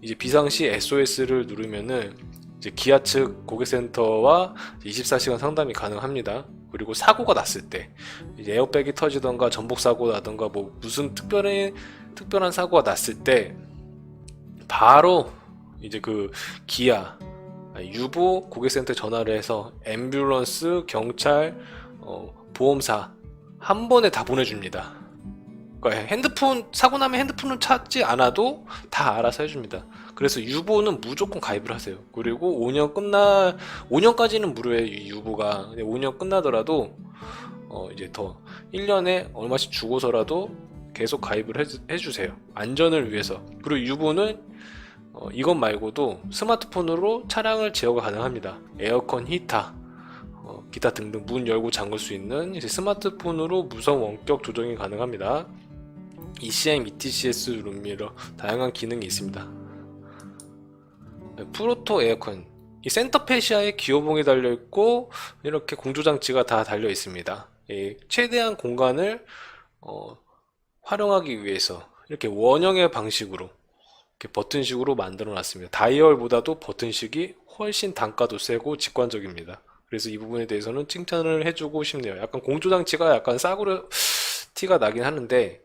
이제 비상시 SOS를 누르면은 이제 기아 측 고객센터와 24시간 상담이 가능합니다. 그리고 사고가 났을 때 이제 에어백이 터지던가 전복 사고 나던가 뭐 무슨 특별한 사고가 났을 때 바로 이제 그 기아 유보 고객센터에 전화를 해서 앰뷸런스, 경찰, 보험사 한 번에 다 보내줍니다. 그러니까 핸드폰 사고 나면 핸드폰을 찾지 않아도 다 알아서 해줍니다. 그래서 유보는 무조건 가입을 하세요. 그리고 5년까지는 무료예요. 이 유보가. 5년 끝나더라도 이제 더 1년에 얼마씩 주고서라도 계속 가입을 해주세요. 안전을 위해서. 그리고 유보는 이것 말고도 스마트폰으로 차량을 제어가 가능합니다. 에어컨, 히터, 기타 등등 문 열고 잠글 수 있는 이제 스마트폰으로 무선 원격 조정이 가능합니다. ECM, ETCS 룸미러 다양한 기능이 있습니다. 프로토 에어컨, 이 센터 페시아에 기어봉이 달려 있고 이렇게 공조장치가 다 달려 있습니다. 최대한 공간을 활용하기 위해서 이렇게 원형의 방식으로 이렇게 버튼식으로 만들어 놨습니다. 다이얼보다도 버튼식이 훨씬 단가도 세고 직관적입니다. 그래서 이 부분에 대해서는 칭찬을 해주고 싶네요. 약간 공조장치가 약간 싸구려 티가 나긴 하는데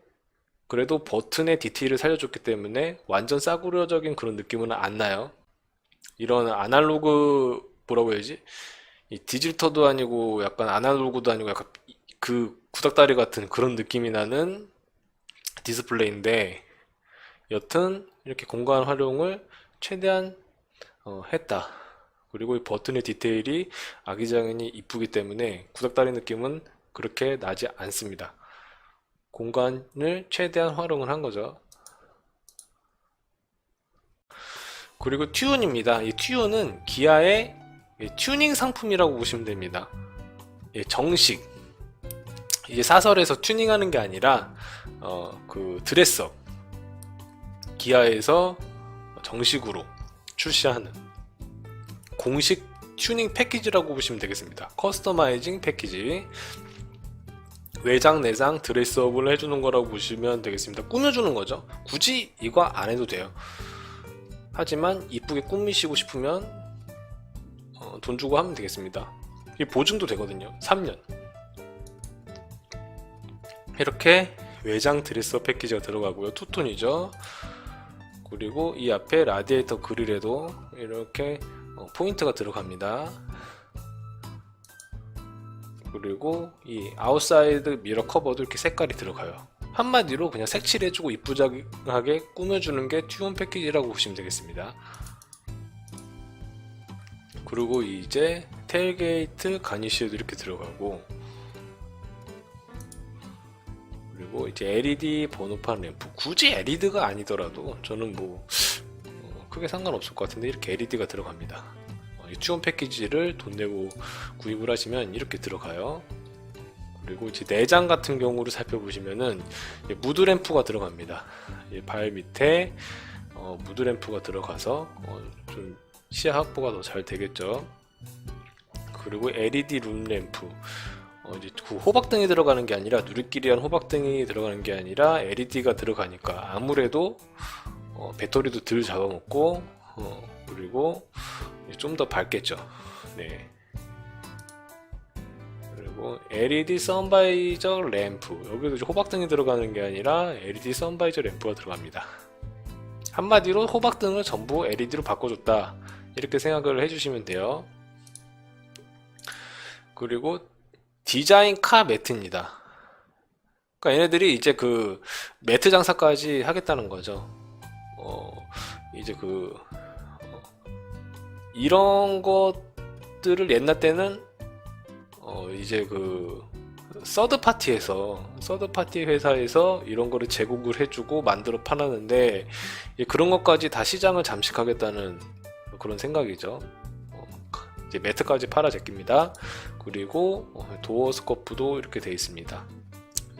그래도 버튼의 디테일을 살려줬기 때문에 완전 싸구려적인 그런 느낌은 안 나요. 이런 아날로그 뭐라고 해야지? 이 디지털도 아니고 약간 아날로그도 아니고 약간 그 구닥다리 같은 그런 느낌이 나는 디스플레이인데, 여튼 이렇게 공간 활용을 최대한 했다. 그리고 이 버튼의 디테일이 아기자기니 이쁘기 때문에 구닥다리 느낌은 그렇게 나지 않습니다. 공간을 최대한 활용을 한 거죠. 그리고 튠입니다. 이 튠은 기아의 튜닝 상품이라고 보시면 됩니다. 정식, 이제 사설에서 튜닝하는 게 아니라 그 드레스업, 기아에서 정식으로 출시하는 공식 튜닝 패키지라고 보시면 되겠습니다. 커스터마이징 패키지, 외장 내장 드레스업을 해주는 거라고 보시면 되겠습니다. 꾸며주는 거죠. 굳이 이거 안 해도 돼요. 하지만 이쁘게 꾸미시고 싶으면 돈 주고 하면 되겠습니다. 이 보증도 되거든요. 3년. 이렇게 외장 드레스업 패키지가 들어가고요. 투톤이죠. 그리고 이 앞에 라디에이터 그릴에도 이렇게 포인트가 들어갑니다. 그리고 이 아웃사이드 미러 커버도 이렇게 색깔이 들어가요. 한마디로 그냥 색칠해주고 이쁘장하게 꾸며주는 게 튠 패키지라고 보시면 되겠습니다. 그리고 이제 테일게이트 가니쉬도 이렇게 들어가고, 그리고 이제 LED 번호판 램프, 굳이 LED가 아니더라도 저는 뭐 크게 상관없을 것 같은데 이렇게 LED가 들어갑니다. 이 튜온 패키지를 돈 내고 구입을 하시면 이렇게 들어가요. 그리고 이제 내장 같은 경우를 살펴보시면은 무드 램프가 들어갑니다. 발 밑에 무드 램프가 들어가서 좀 시야 확보가 더 잘 되겠죠. 그리고 LED 룸 램프, 이제 그 호박등이 들어가는 게 아니라 누리끼리한 호박등이 들어가는 게 아니라 LED가 들어가니까 아무래도 배터리도 덜 잡아먹고 그리고 좀 더 밝겠죠. 네. 그리고 LED 선바이저 램프, 여기도 이제 호박등이 들어가는 게 아니라 LED 선바이저 램프가 들어갑니다. 한마디로 호박등을 전부 LED로 바꿔줬다, 이렇게 생각을 해주시면 돼요. 그리고 디자인 카 매트입니다. 그러니까 얘네들이 이제 그 매트 장사까지 하겠다는 거죠. 이제 이런 것들을 옛날 때는 이제 서드 파티 회사에서 이런 거를 제공을 해주고 만들어 팔았는데, 그런 것까지 다 시장을 잠식하겠다는 그런 생각이죠. 이제 매트까지 팔아 제낍니다. 그리고 도어 스코프도 이렇게 되어 있습니다.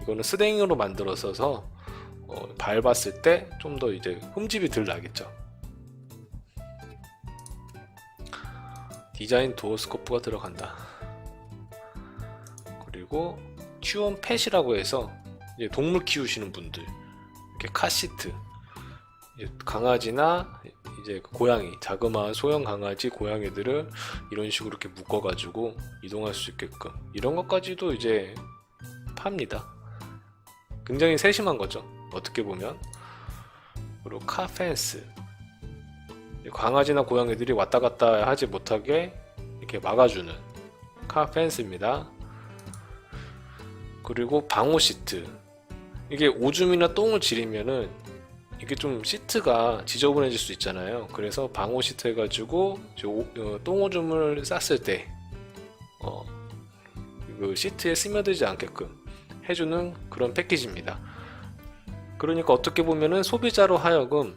이거는 스댕으로 만들어서 밟았을 때 좀 더 이제 흠집이 덜 나겠죠. 디자인 도어 스코프가 들어간다. 그리고 튜온 펫이라고 해서 이제 동물 키우시는 분들, 이렇게 카시트, 강아지나 이제 고양이, 자그마한 소형 강아지, 고양이들을 이런 식으로 이렇게 묶어가지고 이동할 수 있게끔, 이런 것까지도 이제 팝니다. 굉장히 세심한 거죠, 어떻게 보면. 그리고 카 펜스, 강아지나 고양이들이 왔다 갔다 하지 못하게 이렇게 막아주는 카 펜스입니다. 그리고 방호 시트, 이게 오줌이나 똥을 지리면은 이게 좀 시트가 지저분해질 수 있잖아요. 그래서 방호 시트 해가지고 똥오줌을 쌌을 때 그 시트에 스며들지 않게끔 해주는 그런 패키지입니다. 그러니까 어떻게 보면은 소비자로 하여금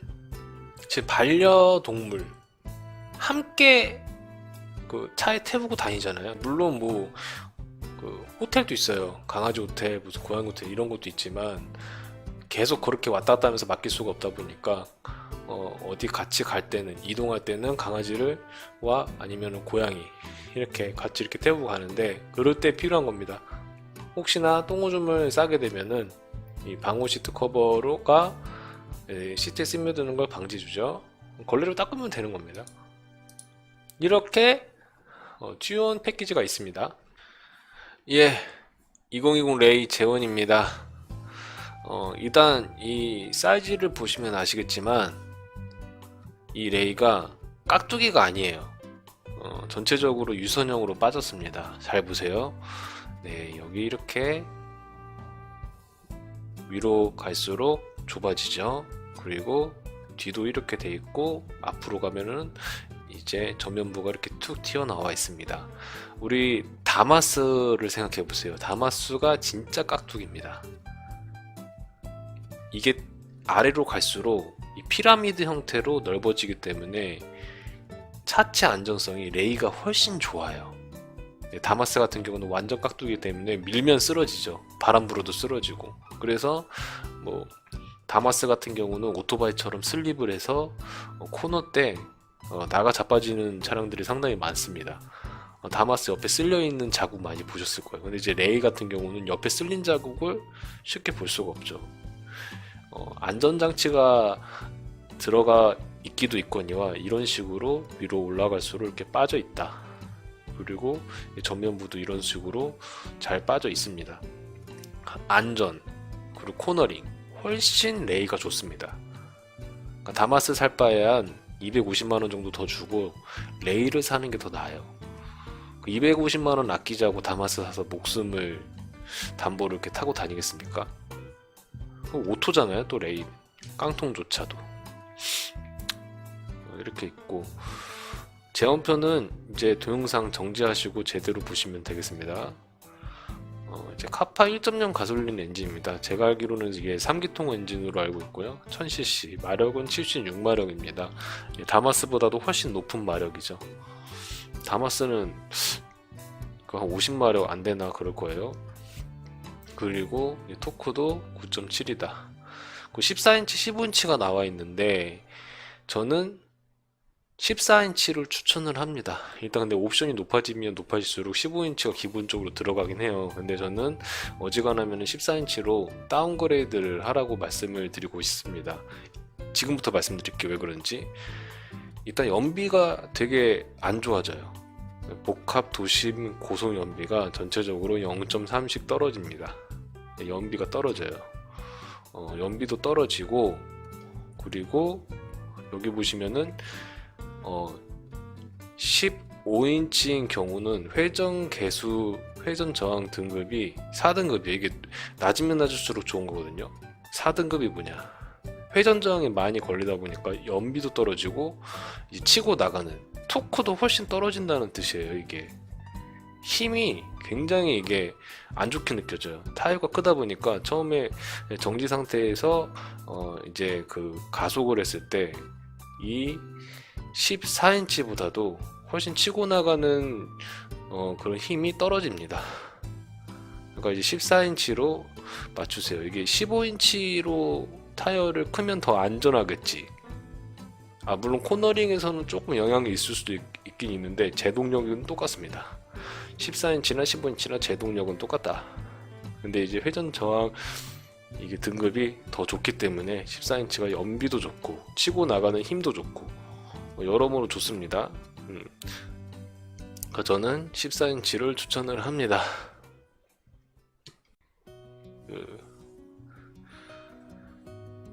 제 반려동물 함께 그 차에 태우고 다니잖아요. 물론 뭐 호텔도 있어요. 강아지 호텔, 무슨 고양이 호텔 이런 것도 있지만 계속 그렇게 왔다 갔다 하면서 맡길 수가 없다 보니까 어디 같이 갈 때는, 이동할 때는 강아지를 아니면 고양이 이렇게 같이 이렇게 태우고 가는데, 그럴 때 필요한 겁니다. 혹시나 똥오줌을 싸게 되면은 이 방호 시트 커버가 시트에 스며드는 걸 방지해주죠. 걸레로 닦으면 되는 겁니다. 이렇게 튜온 패키지가 있습니다. 예, 2020 레이 재원입니다. 일단 이 사이즈를 보시면 아시겠지만 이 레이가 깍두기가 아니에요. 전체적으로 유선형으로 빠졌습니다. 잘 보세요. 네, 여기 이렇게 위로 갈수록 좁아지죠. 그리고 뒤도 이렇게 돼 있고, 앞으로 가면은 이제 전면부가 이렇게 툭 튀어나와 있습니다. 우리 다마스를 생각해 보세요. 다마스가 진짜 깍두기입니다. 이게 아래로 갈수록 이 피라미드 형태로 넓어지기 때문에 차체 안정성이 레이가 훨씬 좋아요. 다마스 같은 경우는 완전 깍두기 때문에 밀면 쓰러지죠. 바람 불어도 쓰러지고. 그래서 뭐 다마스 같은 경우는 오토바이처럼 슬립을 해서 코너 때 나가 자빠지는 차량들이 상당히 많습니다. 다마스 옆에 쓸려 있는 자국 많이 보셨을 거예요. 근데 이제 레이 같은 경우는 옆에 쓸린 자국을 쉽게 볼 수가 없죠. 안전장치가 들어가 있기도 있거니와 이런 식으로 위로 올라갈수록 이렇게 빠져 있다. 그리고 전면부도 이런 식으로 잘 빠져 있습니다. 안전, 그리고 코너링 훨씬 레이가 좋습니다. 그러니까 다마스 살 바에 한 250만원 정도 더 주고 레이를 사는 게 더 나아요. 250만원 아끼자고 다마스 사서 목숨을 담보를 이렇게 타고 다니겠습니까? 오토잖아요. 또 레이 깡통조차도 이렇게 있고, 재원표는 이제 동영상 정지하시고 제대로 보시면 되겠습니다. 이제 이제 카파 1.0 가솔린 엔진입니다. 제가 알기로는 이게 3기통 엔진으로 알고 있고요. 1000cc, 마력은 76마력입니다. 다마스보다도 훨씬 높은 마력이죠. 다마스는 한 50마력 안 되나 그럴 거예요. 그리고 토크도 9.7이다. 14인치, 15인치가 나와 있는데 저는 14인치를 추천을 합니다. 일단 근데 옵션이 높아지면 높아질수록 15인치가 기본적으로 들어가긴 해요. 근데 저는 어지간하면 14인치로 다운그레이드를 하라고 말씀을 드리고 있습니다. 지금부터 말씀드릴게요. 왜 그런지. 일단 연비가 되게 안 좋아져요. 복합 도심 고속 연비가 전체적으로 0.3씩 떨어집니다. 연비가 떨어져요. 연비도 떨어지고, 그리고 여기 보시면은 15인치인 경우는 회전 개수, 회전 저항 등급이 4등급이에요. 이게 낮으면 낮을수록 좋은 거거든요. 4등급이 뭐냐? 회전 저항이 많이 걸리다 보니까 연비도 떨어지고 치고 나가는 토크도 훨씬 떨어진다는 뜻이에요. 이게 힘이 굉장히 이게 안 좋게 느껴져요. 타이어가 크다 보니까 처음에 정지 상태에서 이제 그 가속을 했을 때 이 14인치보다도 훨씬 치고 나가는 그런 힘이 떨어집니다. 그러니까 이제 14인치로 맞추세요. 이게 15인치로 타이어를 크면 더 안전하겠지. 물론 코너링에서는 조금 영향이 있을 수도 있긴 있는데 제동력은 똑같습니다. 14인치나 15인치나 제동력은 똑같다. 근데 이제 회전 저항 이게 등급이 더 좋기 때문에 14인치가 연비도 좋고 치고 나가는 힘도 좋고 여러모로 좋습니다. 그러니까 저는 14인치를 추천을 합니다.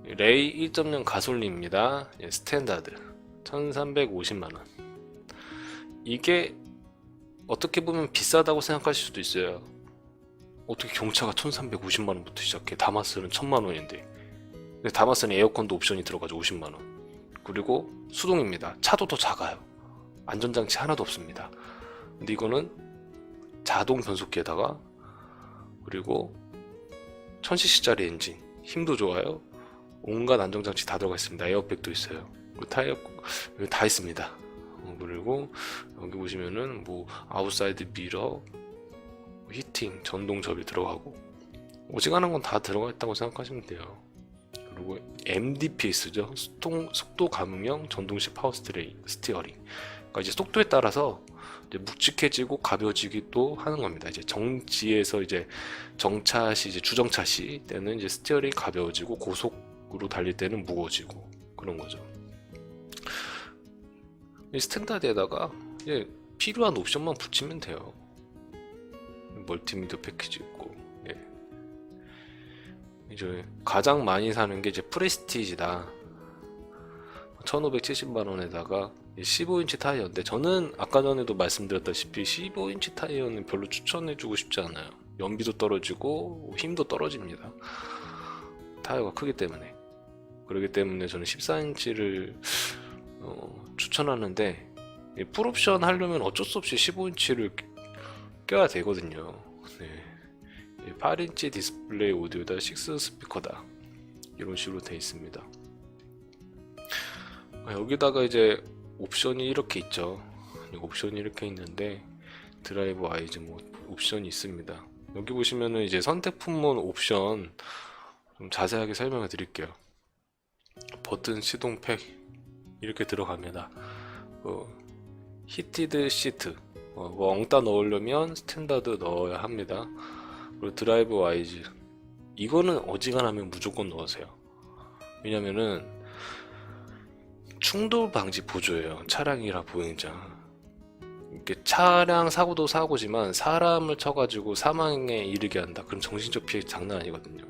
레이 1.0 가솔린입니다. 스탠다드 1350만원. 이게 어떻게 보면 비싸다고 생각하실 수도 있어요. 어떻게 경차가 1350만원부터 시작해? 다마스는 1000만원인데. 근데 다마스는 에어컨도 옵션이 들어가죠. 50만원. 그리고 수동입니다. 차도 더 작아요. 안전장치 하나도 없습니다. 근데 이거는 자동 변속기에다가, 그리고 1000cc짜리 엔진, 힘도 좋아요. 온갖 안정장치 다 들어가 있습니다. 에어백도 있어요. 타이어 다 있습니다. 그리고 여기 보시면은 뭐 아웃사이드 미러, 히팅, 전동 접이 들어가고 어지간한 건 다 들어가 있다고 생각하시면 돼요. 그리고 MDPS죠. 속도 감응형 전동식 파워 스티어링. 그러니까 이제 속도에 따라서 이제 묵직해지고 가벼워지기도 하는 겁니다. 이제 정지에서 이제 정차시, 이제 주정차시 때는 이제 스티어링이 가벼워지고 고속으로 달릴 때는 무거워지고 그런 거죠. 이 스탠다드에다가 이제 필요한 옵션만 붙이면 돼요. 멀티미디어 패키지 있고, 이제 가장 많이 사는 게 이제 프레스티지다. 1570만원에다가 15인치 타이어인데 저는 아까 전에도 말씀드렸다시피 15인치 타이어는 별로 추천해주고 싶지 않아요. 연비도 떨어지고 힘도 떨어집니다. 타이어가 크기 때문에. 그렇기 때문에 저는 14인치를 추천하는데, 풀옵션 하려면 어쩔 수 없이 15인치를 껴야 되거든요. 8인치 디스플레이 오디오다, 6 스피커다, 이런 식으로 되어 있습니다. 여기다가 이제 옵션이 이렇게 있죠. 옵션이 이렇게 있는데 드라이브 와이즈 뭐 옵션이 있습니다. 여기 보시면은 이제 선택 품목 옵션 좀 자세하게 설명을 드릴게요. 버튼 시동 팩 이렇게 들어갑니다. 히티드 시트, 뭐 엉따 넣으려면 스탠다드 넣어야 합니다. 그리고 드라이브 와이즈, 이거는 어지간하면 무조건 넣으세요. 왜냐면은 충돌 방지 보조예요. 차량이랑 보행자. 이렇게 차량 사고도 사고지만 사람을 쳐가지고 사망에 이르게 한다. 그럼 정신적 피해 장난 아니거든요.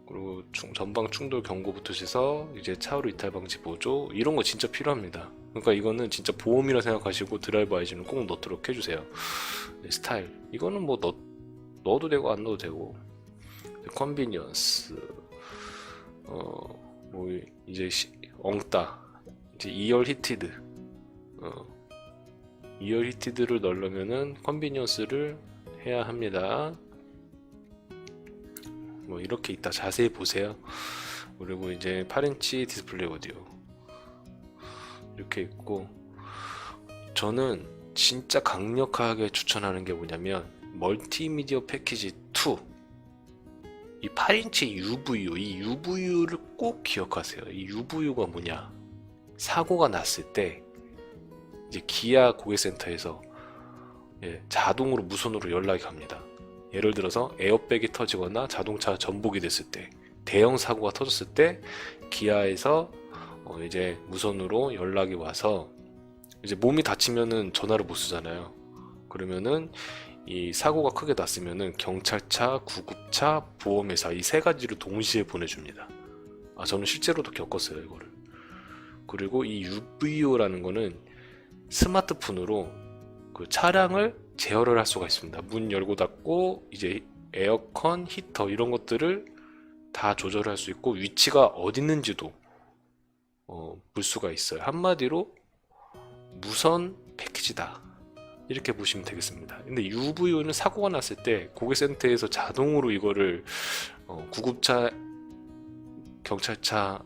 그리고 전방 충돌 경고부터 해서 이제 차로 이탈 방지 보조, 이런 거 진짜 필요합니다. 그러니까 이거는 진짜 보험이라 생각하시고 드라이브 아이즈는 꼭 넣도록 해주세요. 스타일, 이거는 뭐 넣어도 되고 안 넣어도 되고. 컨비니언스, 뭐 이제 엉따, 이제 2열 히티드, 2열 히티드를 넣으려면은 컨비니언스를 해야 합니다. 뭐 이렇게 이따 자세히 보세요. 그리고 이제 8인치 디스플레이 오디오 이렇게 있고, 저는 진짜 강력하게 추천하는 게 뭐냐면 멀티미디어 패키지 2, 이 8인치 UVU, 이 UVU를 꼭 기억하세요. 이 UVU가 뭐냐, 사고가 났을 때 이제 기아 고객센터에서 자동으로 무선으로 연락이 갑니다. 예를 들어서 에어백이 터지거나 자동차 전복이 됐을 때, 대형 사고가 터졌을 때 기아에서 이제 무선으로 연락이 와서, 이제 몸이 다치면은 전화를 못 쓰잖아요. 그러면은 이 사고가 크게 났으면은 경찰차, 구급차, 보험회사 이 세 가지를 동시에 보내줍니다. 저는 실제로도 겪었어요, 이거를. 그리고 이 UVO라는 거는 스마트폰으로 그 차량을 제어를 할 수가 있습니다. 문 열고 닫고 이제 에어컨, 히터 이런 것들을 다 조절할 수 있고, 위치가 어디 있는지도 볼 수가 있어요. 한마디로 무선 패키지다, 이렇게 보시면 되겠습니다. 근데 UVO는 사고가 났을 때 고객센터에서 자동으로 이거를 구급차, 경찰차,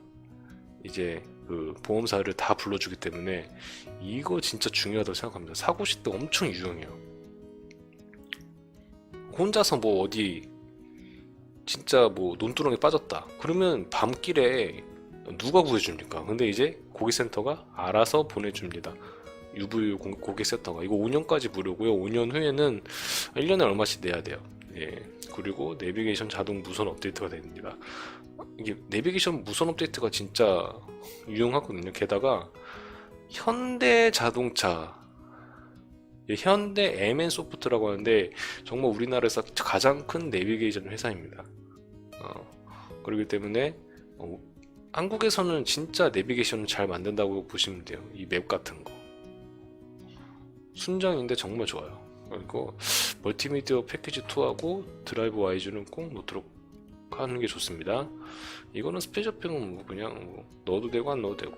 이제 그 보험사를 다 불러주기 때문에 이거 진짜 중요하다고 생각합니다. 사고 시 때 엄청 유용해요. 혼자서 뭐 어디 진짜 뭐 논두렁에 빠졌다 그러면 밤길에 누가 구해줍니까? 근데 이제 고객센터가 알아서 보내줍니다. UV 고객센터가. 이거 5년까지 무료고요. 5년 후에는 1년에 얼마씩 내야 돼요. 예. 그리고 내비게이션 자동 무선 업데이트가 됩니다. 이게 내비게이션 무선 업데이트가 진짜 유용하거든요. 게다가 현대 자동차, 현대 MN 소프트라고 하는데 정말 우리나라에서 가장 큰 내비게이션 회사입니다. 그렇기 때문에 한국에서는 진짜 내비게이션을 잘 만든다고 보시면 돼요. 이 맵 같은 거 순정인데 정말 좋아요. 그리고 멀티미디어 패키지 2하고 드라이브 와이즈는 꼭 놓도록 하는 게 좋습니다. 이거는 스페셜핑은 뭐 그냥 뭐 넣어도 되고 안 넣어도 되고.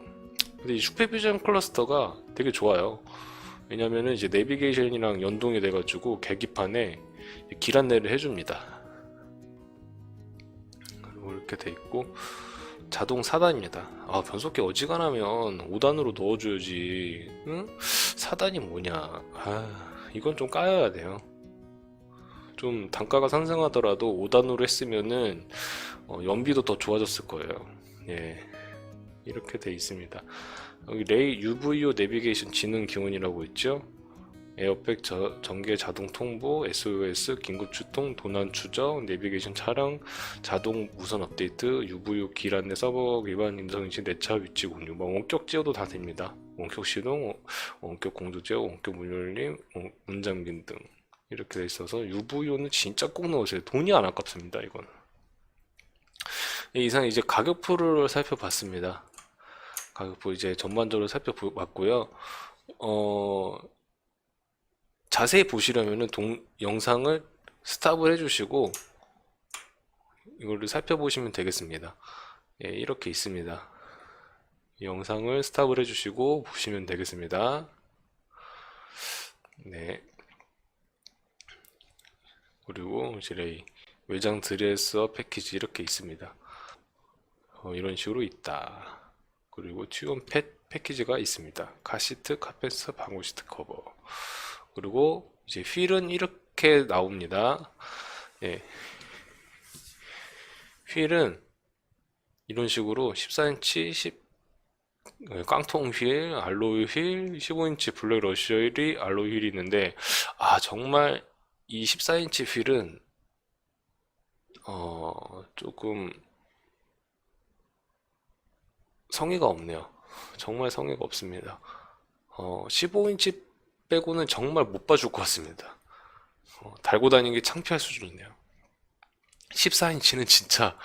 근데 이 슈퍼비전 클러스터가 되게 좋아요. 왜냐면은 이제 내비게이션이랑 연동이 돼가지고 계기판에 길 안내를 해줍니다. 그리고 이렇게 돼 있고, 자동 4단입니다. 변속기 어지간하면 5단으로 넣어줘야지. 응? 4단이 뭐냐. 이건 좀 까여야 돼요. 좀 단가가 상승하더라도 5단으로 했으면은 연비도 더 좋아졌을 거예요. 예, 이렇게 돼 있습니다. 여기 UVO 내비게이션 지능 기원이라고 있죠. 에어백 전개 자동 통보, SOS 긴급 출동, 도난 추적, 내비게이션 차량 자동 무선 업데이트, UVO 길 안내 서버 기반 인성인식 내차 위치 공유, 뭐 원격 제어도 다 됩니다. 원격 시동, 원격 공조 제어, 원격 문 열림, 문 잠김 등 이렇게 돼 있어서 UVO는 진짜 꼭 넣으세요. 돈이 안 아깝습니다, 이건. 이상 이제 가격표를 살펴봤습니다. 가격표 이제 전반적으로 살펴봤고요. 자세히 보시려면은 영상을 스탑을 해주시고 이거를 살펴보시면 되겠습니다. 예, 이렇게 있습니다. 영상을 스탑을 해주시고 보시면 되겠습니다. 네. 그리고 이제 외장 드레서 패키지 이렇게 있습니다. 이런 식으로 있다. 그리고 튜온 패키지가 있습니다. 카시트, 카펜서, 방울 시트 커버. 그리고 이제 휠은 이렇게 나옵니다. 예. 휠은 이런 식으로 14인치 깡통 휠, 알로이 휠, 15인치 블랙 러시아 휠이 알로이 휠이 있는데, 정말 이 14인치 휠은 조금 성의가 없네요. 정말 성의가 없습니다. 15인치 빼고는 정말 못 봐줄 것 같습니다. 달고 다니는 게 창피할 수준이네요. 14인치는 진짜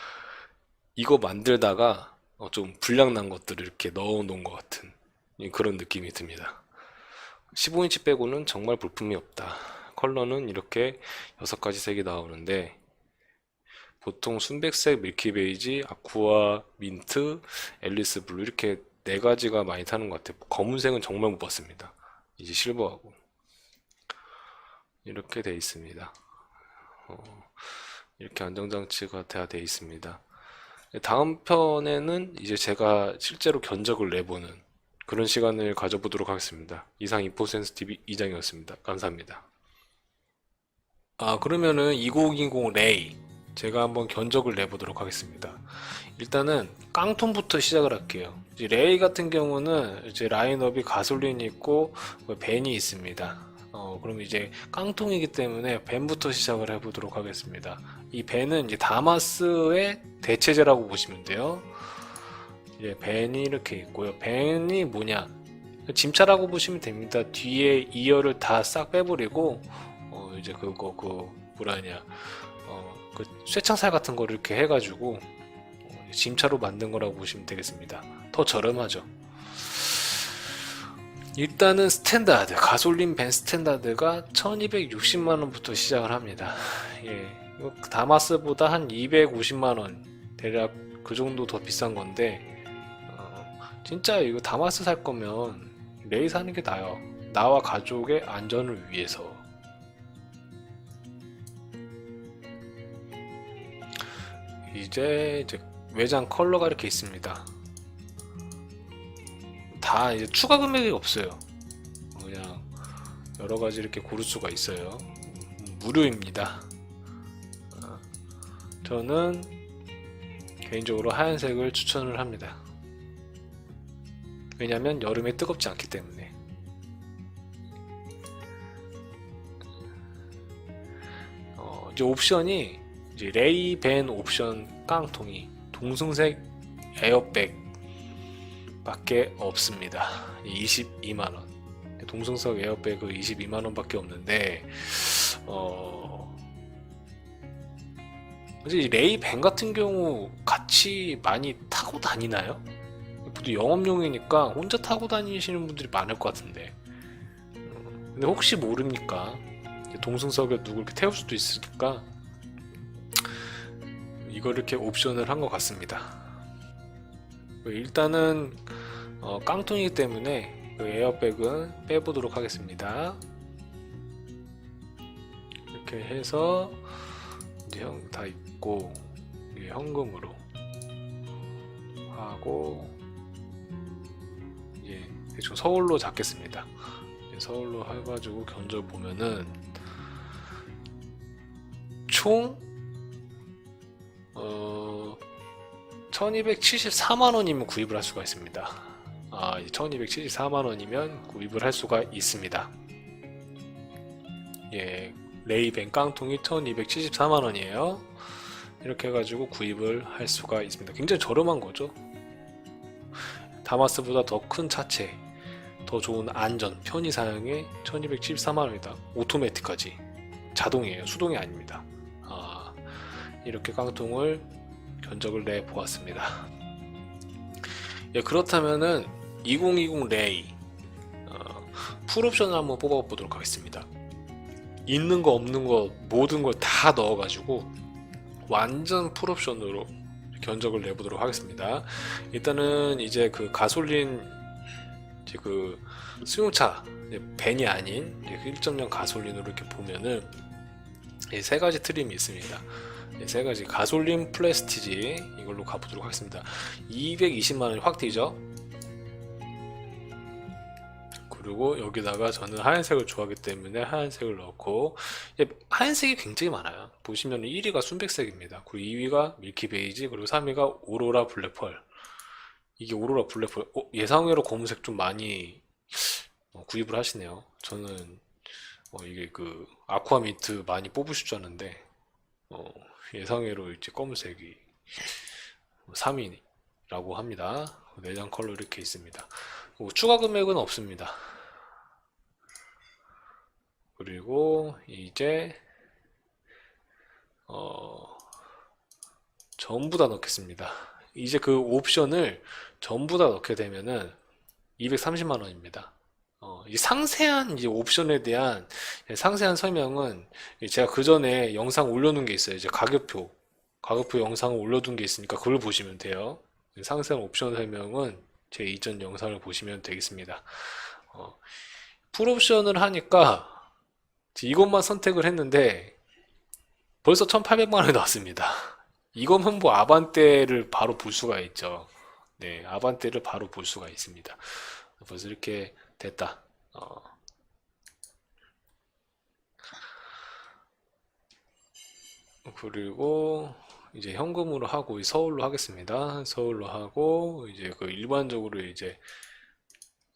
이거 만들다가 좀 불량 난 것들을 이렇게 넣어 놓은 것 같은 그런 느낌이 듭니다. 15인치 빼고는 정말 볼품이 없다. 컬러는 이렇게 6가지 색이 나오는데, 보통 순백색, 밀키 베이지, 아쿠아, 민트, 앨리스 블루 이렇게 4가지가 많이 타는 것 같아요. 검은색은 정말 못 봤습니다. 이제 실버하고. 이렇게 돼 있습니다. 어, 이렇게 안정장치가 다 돼 있습니다. 다음 편에는 이제 제가 실제로 견적을 내보는 그런 시간을 가져보도록 하겠습니다. 이상 인포센스TV 이장이었습니다. 감사합니다. 그러면은 2020 레이 제가 한번 견적을 내보도록 하겠습니다. 일단은 깡통부터 시작을 할게요. 이제 레이 같은 경우는 이제 라인업이 가솔린이 있고 벤이 있습니다. 그럼 이제 깡통이기 때문에 벤부터 시작을 해보도록 하겠습니다. 이 벤은 이제 다마스의 대체제라고 보시면 돼요. 이제 벤이 이렇게 있고요. 벤이 뭐냐? 짐차라고 보시면 됩니다. 뒤에 2열을 다 싹 빼버리고 이제 그거 뭐라 하냐? 그 쇠창살 같은 거를 이렇게 해가지고 짐차로 만든 거라고 보시면 되겠습니다. 더 저렴하죠. 일단은 스탠다드 가솔린 벤 스탠다드가 1260만원부터 시작을 합니다. 예, 다마스보다 한 250만원 대략 그 정도 더 비싼 건데 진짜 이거 다마스 살 거면 레이 사는 게 나아요. 나와 가족의 안전을 위해서. 이제 외장 컬러가 이렇게 있습니다. 다 이제 추가 금액이 없어요. 그냥 여러 가지 이렇게 고를 수가 있어요. 무료입니다. 저는 개인적으로 하얀색을 추천을 합니다. 왜냐면 여름에 뜨겁지 않기 때문에. 이제 옵션이 이제 레이벤 옵션 깡통이 동승색 에어백 밖에 없습니다. 22만원. 동승석 에어백은 22만원 밖에 없는데 이제 레이벤 같은 경우 같이 많이 타고 다니나요? 보통 영업용이니까 혼자 타고 다니시는 분들이 많을 것 같은데 근데 혹시 모르니까 동승석에 누구 이렇게 태울 수도 있으니까 이걸 이렇게 옵션을 한 것 같습니다. 일단은 깡통이기 때문에 그 에어백은 빼보도록 하겠습니다. 이렇게 해서 이제 다 있고 현금으로 하고 대충 서울로 잡겠습니다. 서울로 해가지고 견적 보면은 총 1274만원이면 구입을 할 수가 있습니다. 1274만원이면 구입을 할 수가 있습니다. 예, 레이벤 깡통이 1274만원이에요. 이렇게 해가지고 구입을 할 수가 있습니다. 굉장히 저렴한 거죠. 다마스보다 더 큰 차체, 더 좋은 안전, 편의 사양에 1274만원이다. 오토매틱까지. 자동이에요. 수동이 아닙니다. 이렇게 깡통을 견적을 내 보았습니다. 예, 그렇다면은 2020 레이 풀옵션을 한번 뽑아 보도록 하겠습니다. 있는 거 없는 거 모든 걸 다 넣어가지고 완전 풀옵션으로 견적을 내보도록 하겠습니다. 일단은 이제 그 가솔린 이제 그 승용차 벤이 아닌 1.0 가솔린으로 이렇게 보면은 세 가지 트림이 있습니다. 세 가지 가솔린 플레스티지 이걸로 가보도록 하겠습니다. 220만원이 확 뛰죠. 그리고 여기다가 저는 하얀색을 좋아하기 때문에 하얀색을 넣고 하얀색이 굉장히 많아요. 보시면 1위가 순백색입니다. 그리고 2위가 밀키 베이지, 그리고 3위가 오로라 블랙펄. 이게 오로라 블랙펄 예상외로 검은색 좀 많이 구입을 하시네요. 저는 이게 그 아쿠아 민트 많이 뽑으실 줄 알았는데 예상외로 이제 검은색이 3위라고 합니다. 내장 컬러 이렇게 있습니다. 추가 금액은 없습니다. 그리고 이제 전부 다 넣겠습니다. 이제 그 옵션을 전부 다 넣게 되면은 230만원입니다. 이 상세한 이제 옵션에 대한 상세한 설명은 제가 그 전에 영상 올려놓은 게 있어요. 이제 가격표 영상을 올려둔 게 있으니까 그걸 보시면 돼요. 상세한 옵션 설명은 제 이전 영상을 보시면 되겠습니다. 풀옵션을 하니까 이것만 선택을 했는데 벌써 1,800만 원이 나왔습니다. 이거면 뭐 아반떼를 바로 볼 수가 있죠. 네, 아반떼를 바로 볼 수가 있습니다. 벌써 이렇게 됐다. 그리고 이제 현금으로 하고 서울로 하겠습니다. 서울로 하고 이제 그 일반적으로 이제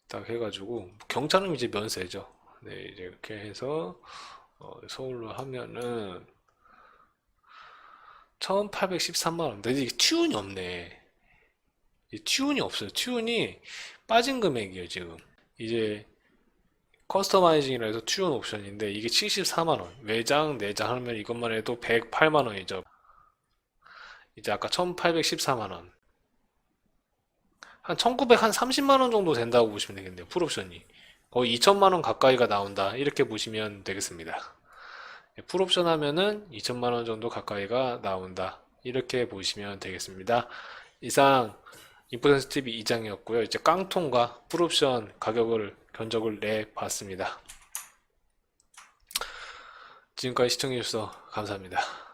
딱 해가지고 경차는 이제 면세죠. 네, 이제 이렇게 해서 서울로 하면은 1813만 원. 근데 이게 튜운이 없네. 이 튜운이 없어요. 튜운이 빠진 금액이에요, 지금. 이제 커스터마이징이라 해서 튜운 옵션인데 이게 74만 원. 외장, 내장 하면 이것만 해도 108만 원이죠. 이제 아까 1814만 원. 한 1930만 원 정도 된다고 보시면 되겠네요. 풀옵션이. 거의 2천만 원 가까이가 나온다. 이렇게 보시면 되겠습니다. 풀옵션 하면은 2천만 원 정도 가까이가 나온다. 이렇게 보시면 되겠습니다. 이상 인포센스 TV 이장이었고요. 이제 깡통과 풀옵션 가격을 견적을 내 봤습니다. 지금까지 시청해주셔서 감사합니다.